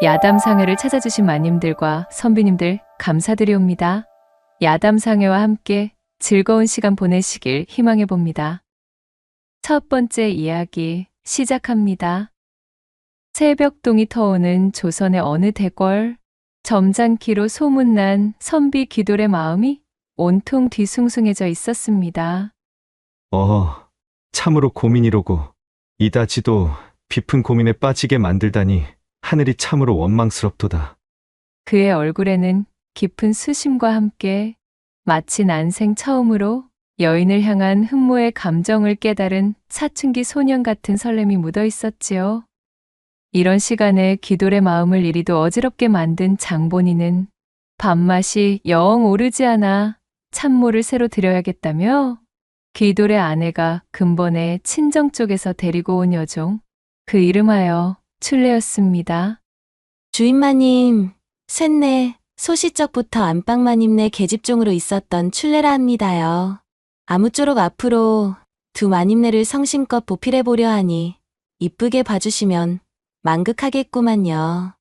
야담상회를 찾아주신 마님들과 선비님들 감사드리옵니다. 야담상회와 함께 즐거운 시간 보내시길 희망해 봅니다. 첫 번째 이야기 시작합니다. 새벽동이 터오는 조선의 어느 대궐, 점잖기로 소문난 선비 귀돌의 마음이 온통 뒤숭숭해져 있었습니다. 참으로 고민이로고 이다지도 깊은 고민에 빠지게 만들다니 하늘이 참으로 원망스럽도다. 그의 얼굴에는 깊은 수심과 함께 마치 난생 처음으로 여인을 향한 흠모의 감정을 깨달은 사춘기 소년 같은 설렘이 묻어 있었지요. 이런 시간에 귀돌의 마음을 이리도 어지럽게 만든 장본인은 밥맛이 영 오르지 않아 찬모를 새로 드려야겠다며 귀돌의 아내가 근본에 친정 쪽에서 데리고 온 여종, 그 이름하여 출래였습니다. 주인마님, 쇳내 소시적부터 안방마님네 계집종으로 있었던 출래라 합니다요. 아무쪼록 앞으로 두 마님네를 성심껏 보필해보려 하니 이쁘게 봐주시면 만극하겠구만요.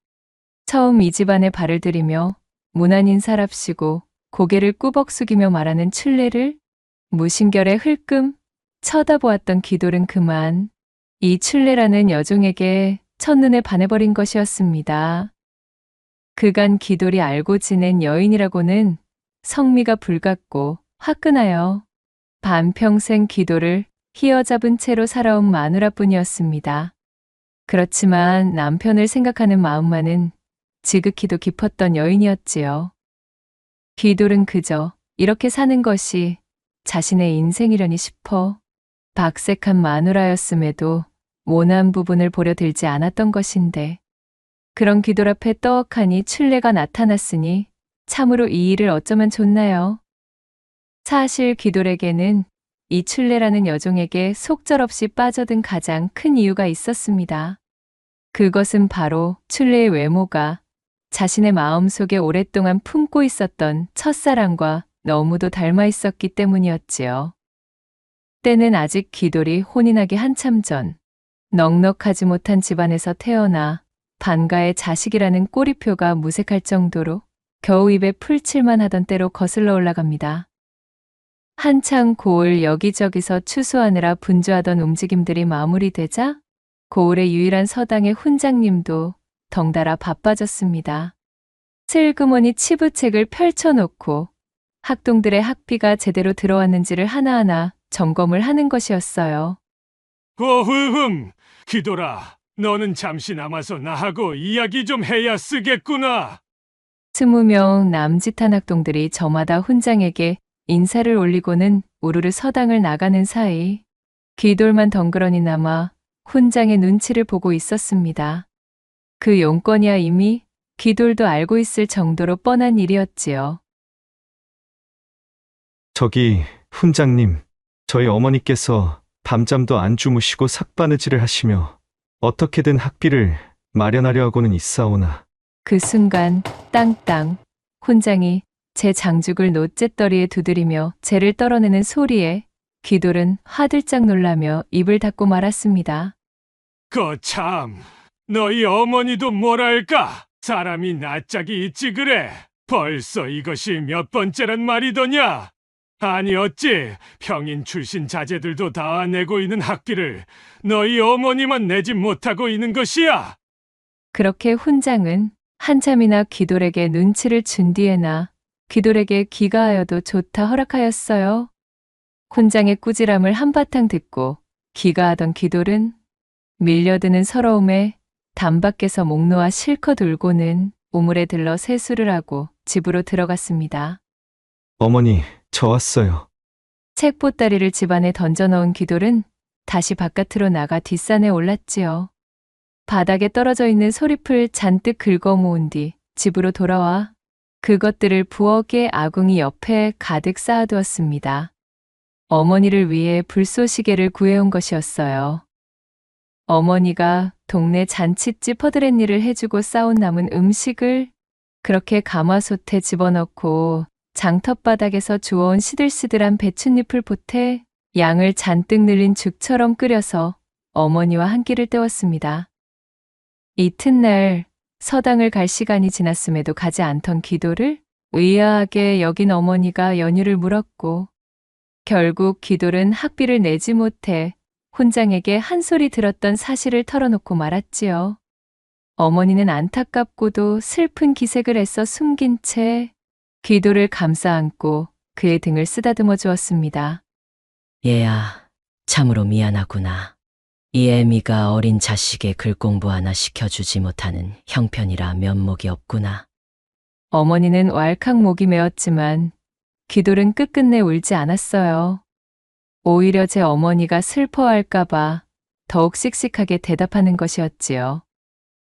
처음 이 집안에 발을 들이며 무난인사랍시고 고개를 꾸벅 숙이며 말하는 출래를 무심결에 흘끔 쳐다보았던 귀돌은 그만 이 출래라는 여종에게 첫눈에 반해버린 것이었습니다. 그간 귀돌이 알고 지낸 여인이라고는 성미가 불같고 화끈하여 반평생 귀돌을 휘어잡은 채로 살아온 마누라뿐이었습니다. 그렇지만 남편을 생각하는 마음만은 지극히도 깊었던 여인이었지요. 귀돌은 그저 이렇게 사는 것이 자신의 인생이려니 싶어 박색한 마누라였음에도 모난 부분을 보려 들지 않았던 것인데, 그런 귀돌 앞에 떡하니 출래가 나타났으니 참으로 이 일을 어쩌면 좋나요? 사실 귀돌에게는 이 출래라는 여종에게 속절없이 빠져든 가장 큰 이유가 있었습니다. 그것은 바로 출래의 외모가 자신의 마음속에 오랫동안 품고 있었던 첫사랑과 너무도 닮아 있었기 때문이었지요. 때는 아직 귀돌이 혼인하기 한참 전, 넉넉하지 못한 집안에서 태어나 반가의 자식이라는 꼬리표가 무색할 정도로 겨우 입에 풀칠만 하던 때로 거슬러 올라갑니다. 한창 고을 여기저기서 추수하느라 분주하던 움직임들이 마무리되자 고을의 유일한 서당의 훈장님도 덩달아 바빠졌습니다. 슬그머니 치부책을 펼쳐놓고 학동들의 학비가 제대로 들어왔는지를 하나하나 점검을 하는 것이었어요. 귀돌아, 너는 잠시 남아서 나하고 이야기 좀 해야 쓰겠구나. 20명 남짓한 학동들이 저마다 훈장에게 인사를 올리고는 우르르 서당을 나가는 사이 귀돌만 덩그러니 남아 훈장의 눈치를 보고 있었습니다. 그 용건이야 이미 귀돌도 알고 있을 정도로 뻔한 일이었지요. 저기 훈장님, 저희 어머니께서 밤잠도 안 주무시고 삭바느질을 하시며 어떻게든 학비를 마련하려 하고는 있사오나. 그 순간 땅땅 훈장이 제 장죽을 노쨉더리에 두드리며 재를 떨어내는 소리에 귀돌은 화들짝 놀라며 입을 닫고 말았습니다. 거참, 너희 어머니도 뭐랄까? 사람이 낯짝이 있지 그래. 벌써 이것이 몇 번째란 말이더냐? 아니 어찌 평인 출신 자제들도 다 내고 있는 학비를 너희 어머니만 내지 못하고 있는 것이야? 그렇게 훈장은 한참이나 귀돌에게 눈치를 준 뒤에나 귀돌에게 귀가하여도 좋다 허락하였어요. 훈장의 꾸지람을 한바탕 듣고 귀가하던 귀돌은 밀려드는 서러움에 담밖에서 목 놓아 실컷 울고는 우물에 들러 세수를 하고 집으로 들어갔습니다. 어머니, 저 왔어요. 책 보따리를 집안에 던져넣은 귀돌은 다시 바깥으로 나가 뒷산에 올랐지요. 바닥에 떨어져 있는 소리풀 잔뜩 긁어 모은 뒤 집으로 돌아와 그것들을 부엌의 아궁이 옆에 가득 쌓아두었습니다. 어머니를 위해 불쏘시개를 구해온 것이었어요. 어머니가 동네 잔칫집 허드렛일을 해주고 싸온 남은 음식을 그렇게 가마솥에 집어넣고 장터바닥에서 주워온 시들시들한 배춧잎을 보태 양을 잔뜩 늘린 죽처럼 끓여서 어머니와 한 끼를 때웠습니다. 이튿날 서당을 갈 시간이 지났음에도 가지 않던 기도를 의아하게 여긴 어머니가 연유를 물었고, 결국 기돌은 학비를 내지 못해 혼장에게 한 소리 들었던 사실을 털어놓고 말았지요. 어머니는 안타깝고도 슬픈 기색을 애써 숨긴 채 기돌을 감싸 안고 그의 등을 쓰다듬어 주었습니다. 얘야, 참으로 미안하구나. 이 애미가 어린 자식의 글 공부 하나 시켜주지 못하는 형편이라 면목이 없구나. 어머니는 왈칵 목이 메었지만 기돌은 끝끝내 울지 않았어요. 오히려 제 어머니가 슬퍼할까봐 더욱 씩씩하게 대답하는 것이었지요.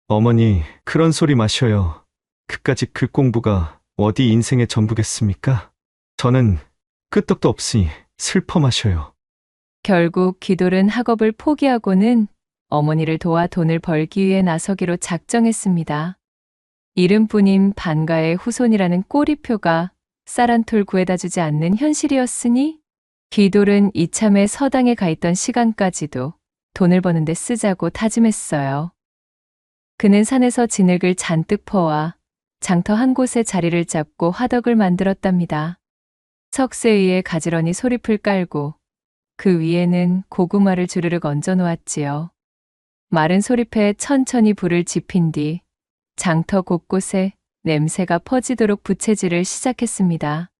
어머니, 그런 소리 마셔요. 그까짓 글 공부가 어디 인생의 전부겠습니까? 저는 끄떡도 없으니 슬퍼 마셔요. 결국 기돌은 학업을 포기하고는 어머니를 도와 돈을 벌기 위해 나서기로 작정했습니다. 이름뿐인 반가의 후손이라는 꼬리표가 쌀 한 톨 구해다 주지 않는 현실이었으니 기돌은 이참에 서당에 가 있던 시간까지도 돈을 버는데 쓰자고 다짐했어요. 그는 산에서 진흙을 잔뜩 퍼와 장터 한 곳에 자리를 잡고 화덕을 만들었답니다. 석쇠 위에 가지런히 소리풀 깔고 그 위에는 고구마를 주르륵 얹어 놓았지요. 마른 소리패에 천천히 불을 지핀 뒤 장터 곳곳에 냄새가 퍼지도록 부채질을 시작했습니다.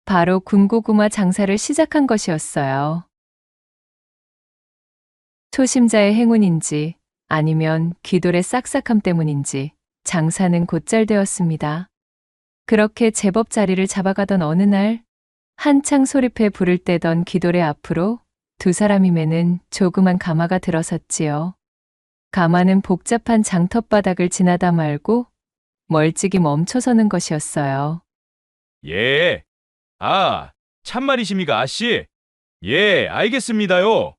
바로 군고구마 장사를 시작한 것이었어요. 초심자의 행운인지 아니면 기돌의 싹싹함 때문인지 장사는 곧잘 되었습니다. 그렇게 제법 자리를 잡아가던 어느 날 한창 소리패 불을 떼던 기돌의 앞으로 두 사람이 매는 조그만 가마가 들어섰지요. 가마는 복잡한 장터바닥을 지나다 말고 멀찍이 멈춰서는 것이었어요. 예. 아, 참말이십니까, 아씨? 예, 알겠습니다요.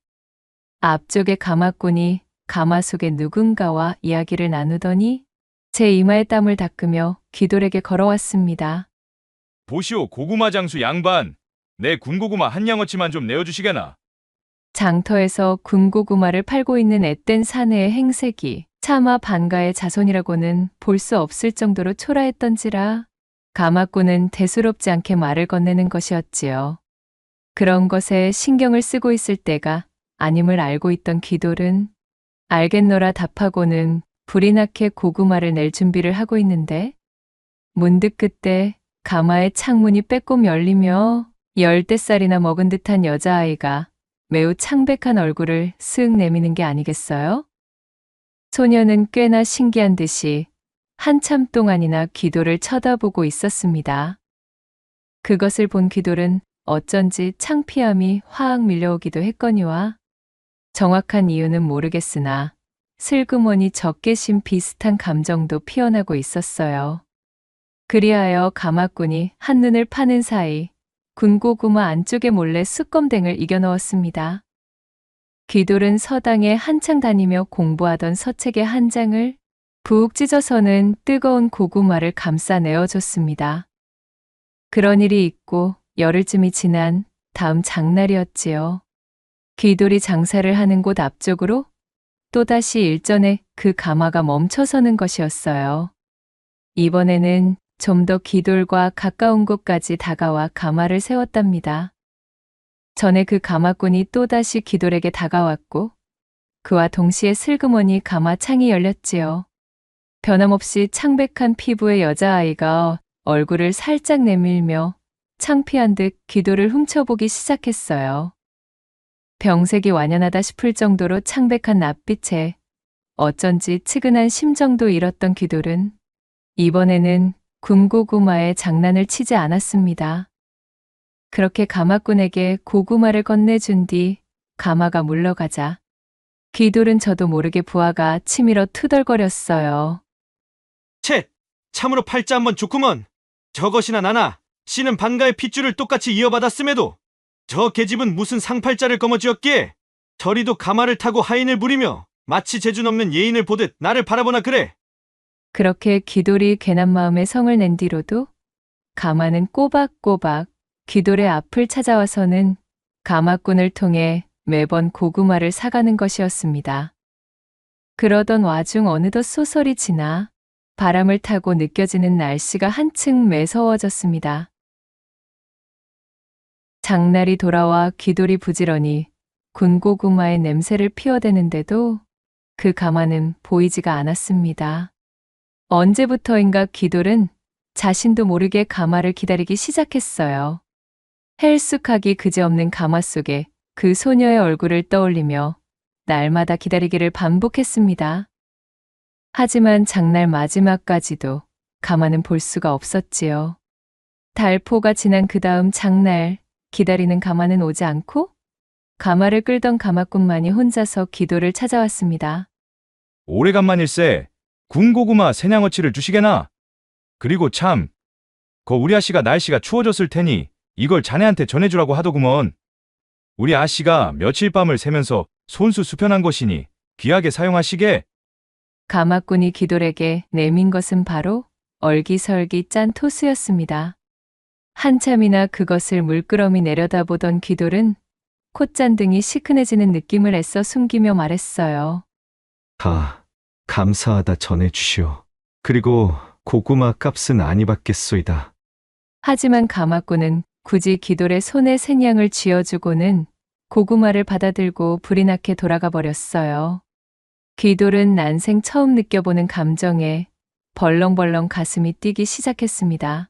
앞쪽의 가마꾼이 가마 속의 누군가와 이야기를 나누더니 제 이마에 땀을 닦으며 기돌에게 걸어왔습니다. 보시오, 고구마 장수 양반. 내 군고구마 한 양어치만 좀 내어주시게나. 장터에서 군고구마를 팔고 있는 앳된 사내의 행색이 차마 반가의 자손이라고는 볼 수 없을 정도로 초라했던지라 가마꾼은 대수롭지 않게 말을 건네는 것이었지요. 그런 것에 신경을 쓰고 있을 때가 아님을 알고 있던 기돌은 알겠노라 답하고는 불이 나게 고구마를 낼 준비를 하고 있는데 문득 그때 가마의 창문이 빼꼼 열리며 10대살이나 먹은 듯한 여자아이가 매우 창백한 얼굴을 쓱 내미는 게 아니겠어요? 소녀는 꽤나 신기한 듯이 한참 동안이나 기돌을 쳐다보고 있었습니다. 그것을 본 기돌은 어쩐지 창피함이 화학 밀려오기도 했거니와 정확한 이유는 모르겠으나 슬그머니 적개심 비슷한 감정도 피어나고 있었어요. 그리하여 가마꾼이 한눈을 파는 사이 군고구마 안쪽에 몰래 숯검댕을 이겨넣었습니다. 기돌은 서당에 한창 다니며 공부하던 서책의 한 장을 푹 찢어서는 뜨거운 고구마를 감싸 내어줬습니다. 그런 일이 있고 열흘쯤이 지난 다음 장날이었지요. 기돌이 장사를 하는 곳 앞쪽으로 또다시 일전에 그 가마가 멈춰서는 것이었어요. 이번에는 좀 더 기돌과 가까운 곳까지 다가와 가마를 세웠답니다. 전에 그 가마꾼이 또다시 기돌에게 다가왔고 그와 동시에 슬그머니 가마 창이 열렸지요. 변함없이 창백한 피부의 여자아이가 얼굴을 살짝 내밀며 창피한 듯 기돌을 훔쳐보기 시작했어요. 병색이 완연하다 싶을 정도로 창백한 낯빛에 어쩐지 측은한 심정도 잃었던 기돌은 이번에는 군고구마에 장난을 치지 않았습니다. 그렇게 가마꾼에게 고구마를 건네준 뒤 가마가 물러가자 기돌은 저도 모르게 부하가 치밀어 투덜거렸어요. 채! 참으로 팔자 한번 좋구먼. 저것이나 나나 씨는 반가의 핏줄을 똑같이 이어받았음에도 저 계집은 무슨 상팔자를 거머쥐었기에 저리도 가마를 타고 하인을 부리며 마치 재주 넘는 예인을 보듯 나를 바라보나 그래. 그렇게 기돌이 괜한 마음에 성을 낸 뒤로도 가마는 꼬박꼬박 기돌의 앞을 찾아와서는 가마꾼을 통해 매번 고구마를 사가는 것이었습니다. 그러던 와중 어느덧 소설이 지나 바람을 타고 느껴지는 날씨가 한층 매서워졌습니다. 장날이 돌아와 귀돌이 부지런히 군고구마의 냄새를 피워대는데도 그 가마는 보이지가 않았습니다. 언제부터인가 귀돌은 자신도 모르게 가마를 기다리기 시작했어요. 헬쑥하기 그지없는 가마 속에 그 소녀의 얼굴을 떠올리며 날마다 기다리기를 반복했습니다. 하지만 장날 마지막까지도 가마는 볼 수가 없었지요. 달포가 지난 그 다음 장날, 기다리는 가마는 오지 않고 가마를 끌던 가마꾼만이 혼자서 귀돌을 찾아왔습니다. 오래간만일세. 군고구마 새냥어치를 주시게나. 그리고 참, 우리 아씨가 날씨가 추워졌을 테니 이걸 자네한테 전해주라고 하더구먼. 우리 아씨가 며칠 밤을 새면서 손수 수편한 것이니 귀하게 사용하시게. 가마꾼이 귀돌에게 내민 것은 바로 얼기설기 짠 토수였습니다. 한참이나 그것을 물끄러미 내려다보던 귀돌은 콧잔등이 시큰해지는 느낌을 애써 숨기며 말했어요. 감사하다 전해주시오. 그리고 고구마 값은 아니 받겠소이다. 하지만 가마꾼은 굳이 귀돌의 손에 생양을 쥐어주고는 고구마를 받아들고 불이 나게 돌아가 버렸어요. 귀돌은 난생 처음 느껴보는 감정에 벌렁벌렁 가슴이 뛰기 시작했습니다.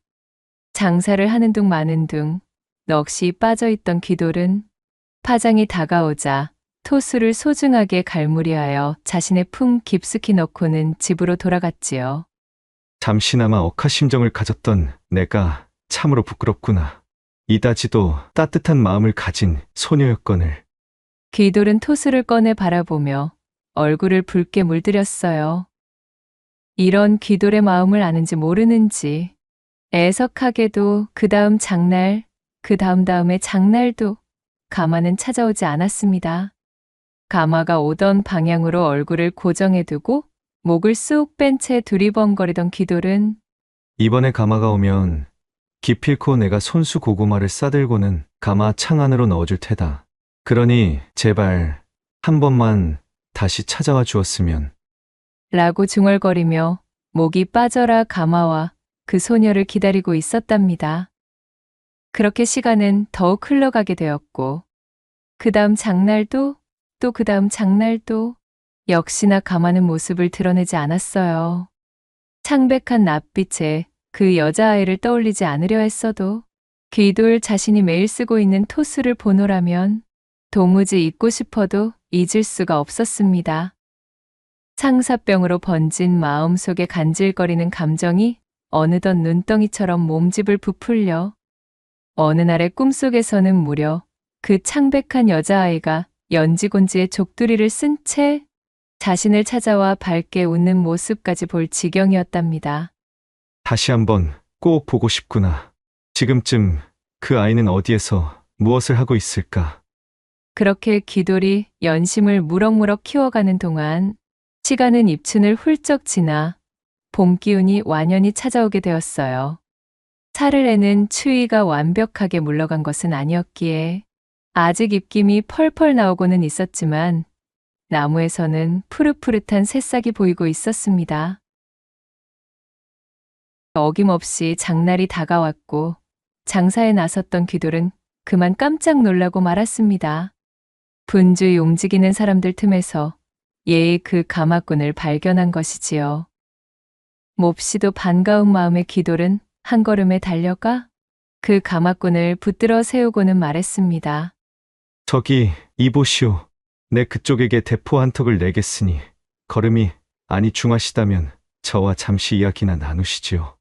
장사를 하는 둥 마는 둥 넋이 빠져있던 귀돌은 파장이 다가오자 토수를 소중하게 갈무리하여 자신의 품 깊숙이 넣고는 집으로 돌아갔지요. 잠시나마 억하심정을 가졌던 내가 참으로 부끄럽구나. 이다지도 따뜻한 마음을 가진 소녀였거늘. 귀돌은 토수를 꺼내 바라보며 얼굴을 붉게 물들였어요. 이런 귀돌의 마음을 아는지 모르는지 애석하게도 그 다음 장날, 그 다음의 장날도 가마는 찾아오지 않았습니다. 가마가 오던 방향으로 얼굴을 고정해두고 목을 쑥 뺀 채 두리번거리던 귀돌은 이번에 가마가 오면 기필코 내가 손수 고구마를 싸들고는 가마 창 안으로 넣어줄 테다. 그러니 제발 한 번만 다시 찾아와 주었으면. 라고 중얼거리며 목이 빠져라 가마와 그 소녀를 기다리고 있었답니다. 그렇게 시간은 더욱 흘러가게 되었고 그 다음 장날도 또 그 다음 장날도 역시나 가마는 모습을 드러내지 않았어요. 창백한 낯빛에 그 여자아이를 떠올리지 않으려 했어도 귀돌 자신이 매일 쓰고 있는 토수를 보노라면 도무지 잊고 싶어도 잊을 수가 없었습니다. 상사병으로 번진 마음속에 간질거리는 감정이 어느덧 눈덩이처럼 몸집을 부풀려 어느 날의 꿈속에서는 무려 그 창백한 여자아이가 연지곤지의 족두리를 쓴 채 자신을 찾아와 밝게 웃는 모습까지 볼 지경이었답니다. 다시 한번 꼭 보고 싶구나. 지금쯤 그 아이는 어디에서 무엇을 하고 있을까? 그렇게 귀돌이 연심을 무럭무럭 키워가는 동안 시간은 입춘을 훌쩍 지나 봄 기운이 완연히 찾아오게 되었어요. 사흘에는 추위가 완벽하게 물러간 것은 아니었기에 아직 입김이 펄펄 나오고는 있었지만 나무에서는 푸릇푸릇한 새싹이 보이고 있었습니다. 어김없이 장날이 다가왔고 장사에 나섰던 귀돌은 그만 깜짝 놀라고 말았습니다. 분주히 움직이는 사람들 틈에서 예의 그 가마꾼을 발견한 것이지요. 몹시도 반가운 마음의 귀돌은 한 걸음에 달려가 그 가마꾼을 붙들어 세우고는 말했습니다. 저기 이보시오. 내 그쪽에게 대포 한 턱을 내겠으니 걸음이 아니 중하시다면 저와 잠시 이야기나 나누시지요.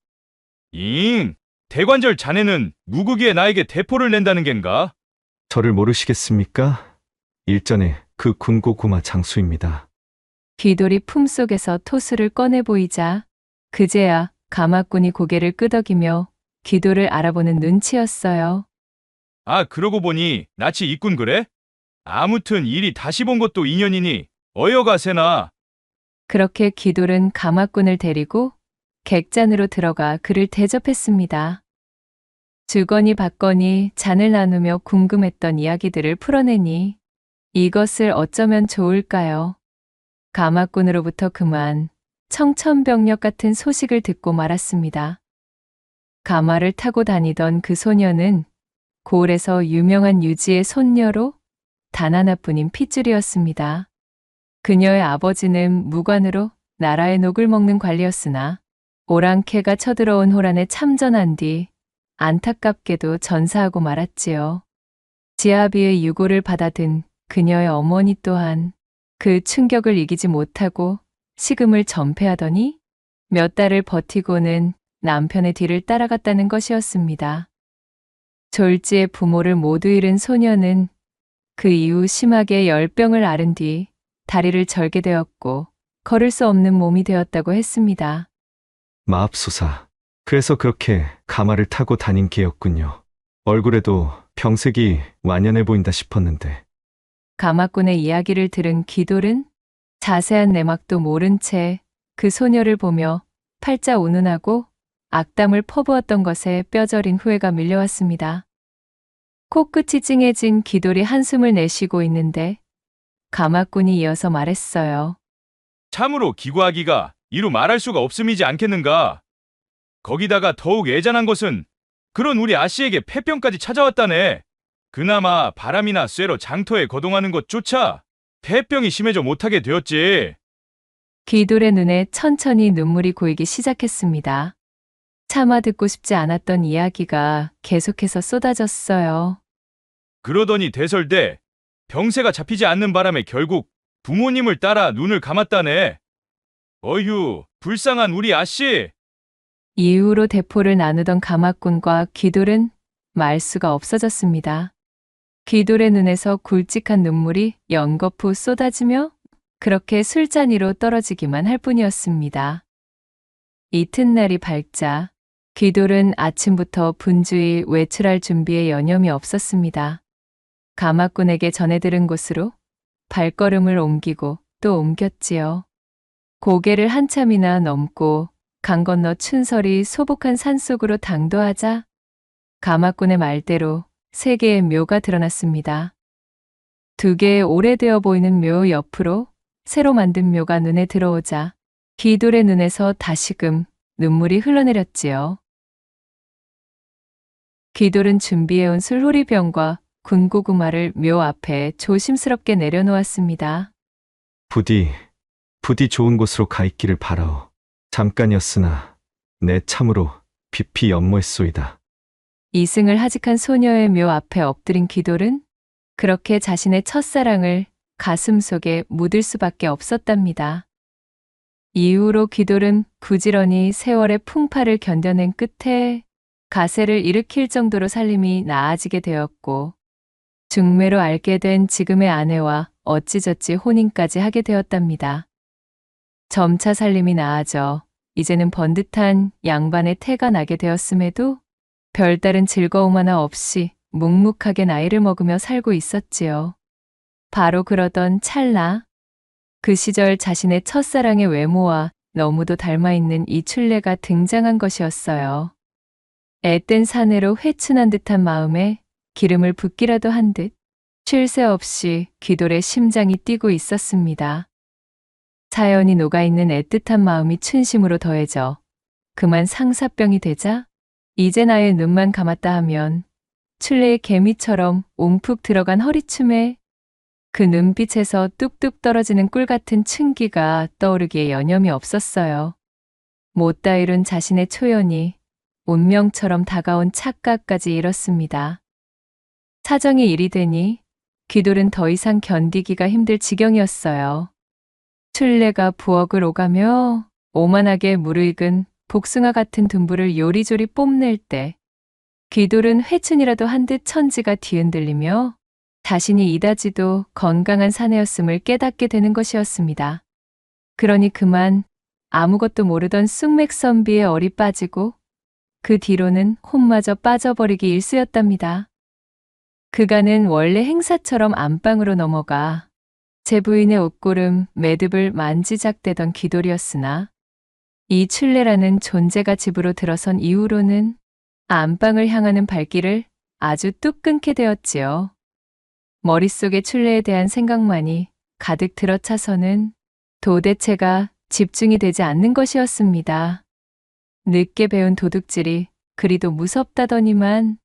대관절 자네는 무구기에 나에게 대포를 낸다는 겐가? 저를 모르시겠습니까? 일전에 그 군고구마 장수입니다. 귀돌이 품속에서 토수를 꺼내 보이자 그제야 가마꾼이 고개를 끄덕이며 귀돌을 알아보는 눈치였어요. 그러고 보니 낯이 있군 그래? 아무튼 일이 다시 본 것도 인연이니 어여가세나. 그렇게 귀돌은 가마꾼을 데리고 객잔으로 들어가 그를 대접했습니다. 주거니 받거니 잔을 나누며 궁금했던 이야기들을 풀어내니 이것을 어쩌면 좋을까요? 가마꾼으로부터 그만 청천벽력 같은 소식을 듣고 말았습니다. 가마를 타고 다니던 그 소녀는 고을에서 유명한 유지의 손녀로 단 하나뿐인 핏줄이었습니다. 그녀의 아버지는 무관으로 나라의 녹을 먹는 관리였으나 오랑캐가 쳐들어온 호란에 참전한 뒤 안타깝게도 전사하고 말았지요. 지아비의 유고를 받아든 그녀의 어머니 또한 그 충격을 이기지 못하고 식음을 전폐하더니 몇 달을 버티고는 남편의 뒤를 따라갔다는 것이었습니다. 졸지에 부모를 모두 잃은 소녀는 그 이후 심하게 열병을 앓은 뒤 다리를 절게 되었고 걸을 수 없는 몸이 되었다고 했습니다. 마압소사. 그래서 그렇게 가마를 타고 다닌 게였군요. 얼굴에도 병색이 완연해 보인다 싶었는데. 가마꾼의 이야기를 들은 귀돌은 자세한 내막도 모른 채 그 소녀를 보며 팔자 운운하고 악담을 퍼부었던 것에 뼈저린 후회가 밀려왔습니다. 코끝이 찡해진 귀돌이 한숨을 내쉬고 있는데 가마꾼이 이어서 말했어요. 참으로 기구하기가 이루 말할 수가 없음이지 않겠는가? 거기다가 더욱 애잔한 것은 그런 우리 아씨에게 폐병까지 찾아왔다네. 그나마 바람이나 쇠로 장터에 거동하는 것조차 폐병이 심해져 못하게 되었지. 귀돌의 눈에 천천히 눈물이 고이기 시작했습니다. 차마 듣고 싶지 않았던 이야기가 계속해서 쏟아졌어요. 그러더니 대설대 병세가 잡히지 않는 바람에 결국 부모님을 따라 눈을 감았다네. 어휴, 불쌍한 우리 아씨. 이후로 대포를 나누던 가마꾼과 귀돌은 말수가 없어졌습니다. 귀돌의 눈에서 굵직한 눈물이 연거푸 쏟아지며 그렇게 술잔이로 떨어지기만 할 뿐이었습니다. 이튿날이 밝자 귀돌은 아침부터 분주히 외출할 준비에 여념이 없었습니다. 가마꾼에게 전해 들은 곳으로 발걸음을 옮기고 또 옮겼지요. 고개를 한참이나 넘고 강 건너 춘설이 소복한 산속으로 당도하자 가마꾼의 말대로 3개의 묘가 드러났습니다. 2개의 오래되어 보이는 묘 옆으로 새로 만든 묘가 눈에 들어오자 귀돌의 눈에서 다시금 눈물이 흘러내렸지요. 귀돌은 준비해온 술호리병과 군고구마를 묘 앞에 조심스럽게 내려놓았습니다. 부디 좋은 곳으로 가 있기를 바라오. 잠깐이었으나 내 참으로 깊이 연모했소이다. 이승을 하직한 소녀의 묘 앞에 엎드린 귀돌은 그렇게 자신의 첫사랑을 가슴 속에 묻을 수밖에 없었답니다. 이후로 귀돌은 부지런히 세월의 풍파를 견뎌낸 끝에 가세를 일으킬 정도로 살림이 나아지게 되었고 중매로 알게 된 지금의 아내와 어찌저찌 혼인까지 하게 되었답니다. 점차 살림이 나아져 이제는 번듯한 양반의 태가 나게 되었음에도 별다른 즐거움 하나 없이 묵묵하게 나이를 먹으며 살고 있었지요. 바로 그러던 찰나 그 시절 자신의 첫사랑의 외모와 너무도 닮아있는 이춘례가 등장한 것이었어요. 앳된 사내로 회춘한 듯한 마음에 기름을 붓기라도 한 듯 쉴 새 없이 귀돌의 심장이 뛰고 있었습니다. 자연이 녹아있는 애틋한 마음이 춘심으로 더해져 그만 상사병이 되자 이제 나의 눈만 감았다 하면 춘례의 개미처럼 웅푹 들어간 허리춤에 그 눈빛에서 뚝뚝 떨어지는 꿀 같은 춘기가 떠오르기에 여념이 없었어요. 못다 이룬 자신의 초연이 운명처럼 다가온 착각까지 이뤘습니다. 사정이 이리 되니 귀돌은 더 이상 견디기가 힘들 지경이었어요. 춘례가 부엌을 오가며 오만하게 무르익은 복숭아 같은 둔부를 요리조리 뽐낼 때 귀돌은 회춘이라도 한 듯 천지가 뒤흔들리며 자신이 이다지도 건강한 사내였음을 깨닫게 되는 것이었습니다. 그러니 그만 아무것도 모르던 쑥맥선비의 얼이 빠지고 그 뒤로는 혼마저 빠져버리기 일쑤였답니다. 그간은 원래 행사처럼 안방으로 넘어가 제 부인의 옷고름 매듭을 만지작대던 귀돌이었으나 이 춘례라는 존재가 집으로 들어선 이후로는 안방을 향하는 발길을 아주 뚝 끊게 되었지요. 머릿속에 춘례에 대한 생각만이 가득 들어차서는 도대체가 집중이 되지 않는 것이었습니다. 늦게 배운 도둑질이 그리도 무섭다더니만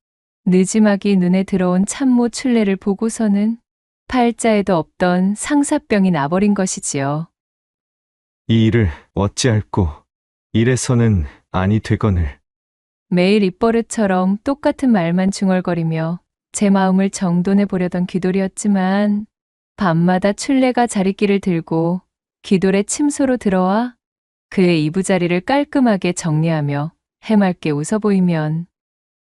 느지막이 눈에 들어온 참모 춘례를 보고서는 팔자에도 없던 상사병이 나버린 것이지요. 이 일을 어찌할꼬 이래서는 아니 되거늘. 매일 입버릇처럼 똑같은 말만 중얼거리며 제 마음을 정돈해 보려던 귀돌이었지만 밤마다 춘례가 자리끼를 들고 귀돌의 침소로 들어와 그의 이부자리를 깔끔하게 정리하며 해맑게 웃어 보이면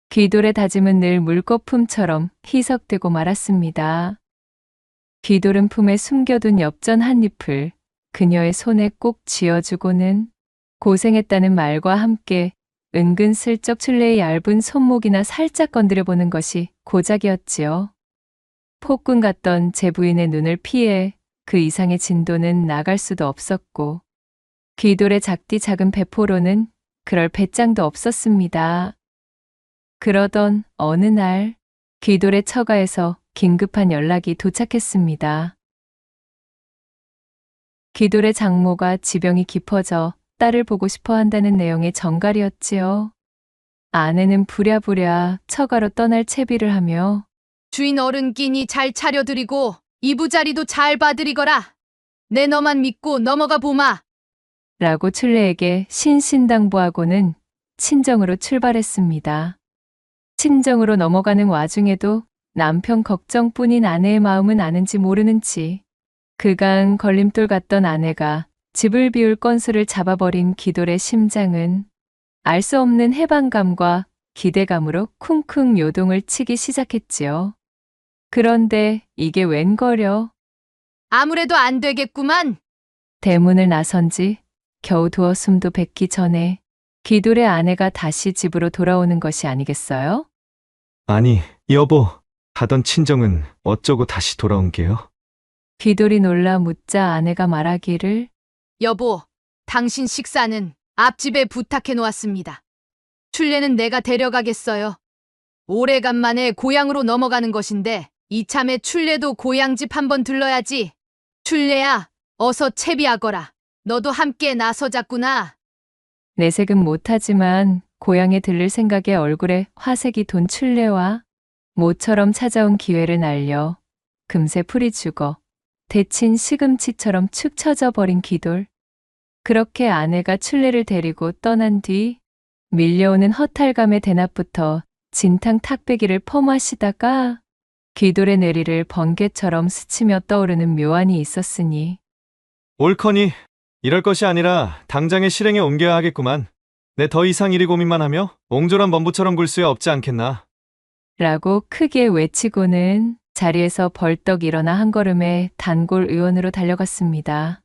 귀돌의 다짐은 늘 물거품처럼 희석되고 말았습니다. 귀돌은 품에 숨겨둔 엽전 한 잎을 그녀의 손에 꼭 쥐어주고는 고생했다는 말과 함께 은근슬쩍 춘례의 얇은 손목이나 살짝 건드려 보는 것이 고작이었지요. 폭군 같던 제 부인의 눈을 피해 그 이상의 진도는 나갈 수도 없었고 귀돌의 작디 작은 배포로는 그럴 배짱도 없었습니다. 그러던 어느 날 귀돌의 처가에서 긴급한 연락이 도착했습니다. 귀돌의 장모가 지병이 깊어져 딸을 보고 싶어 한다는 내용의 전갈이었지요. 아내는 부랴부랴 처가로 떠날 채비를 하며 주인 어른끼니 잘 차려드리고 이부자리도 잘 봐드리거라. 내 너만 믿고 넘어가 보마. 라고 춘례에게 신신당부하고는 친정으로 출발했습니다. 친정으로 넘어가는 와중에도 남편 걱정뿐인 아내의 마음은 아는지 모르는지 그간 걸림돌 같던 아내가 집을 비울 건수를 잡아버린 귀돌의 심장은 알 수 없는 해방감과 기대감으로 쿵쿵 요동을 치기 시작했지요. 그런데 이게 웬걸요? 아무래도 안 되겠구만. 대문을 나선 지 겨우 두어 숨도 뱉기 전에 귀돌의 아내가 다시 집으로 돌아오는 것이 아니겠어요? 아니, 여보. 가던 친정은 어쩌고 다시 돌아온 게요? 귀돌이 놀라 묻자 아내가 말하기를 여보, 당신 식사는 앞집에 부탁해 놓았습니다. 춘례는 내가 데려가겠어요. 오래간만에 고향으로 넘어가는 것인데 이참에 춘례도 고향집 한번 들러야지. 춘례야, 어서 채비하거라. 너도 함께 나서자꾸나. 내색은 못하지만 고향에 들를 생각에 얼굴에 화색이 돈 춘례와 모처럼 찾아온 기회를 날려 금세 풀이 죽어 데친 시금치처럼 축 처져 버린 귀돌. 그렇게 아내가 춘례를 데리고 떠난 뒤 밀려오는 허탈감의 대낮부터 진탕 탁배기를 퍼마시다가 귀돌의 내리를 번개처럼 스치며 떠오르는 묘안이 있었으니 옳거니 이럴 것이 아니라 당장의 실행에 옮겨야 하겠구만. 내 더 이상 이리 고민만 하며 옹졸한 범부처럼 굴 수야 없지 않겠나. 라고 크게 외치고는 자리에서 벌떡 일어나 한 걸음에 단골 의원으로 달려갔습니다.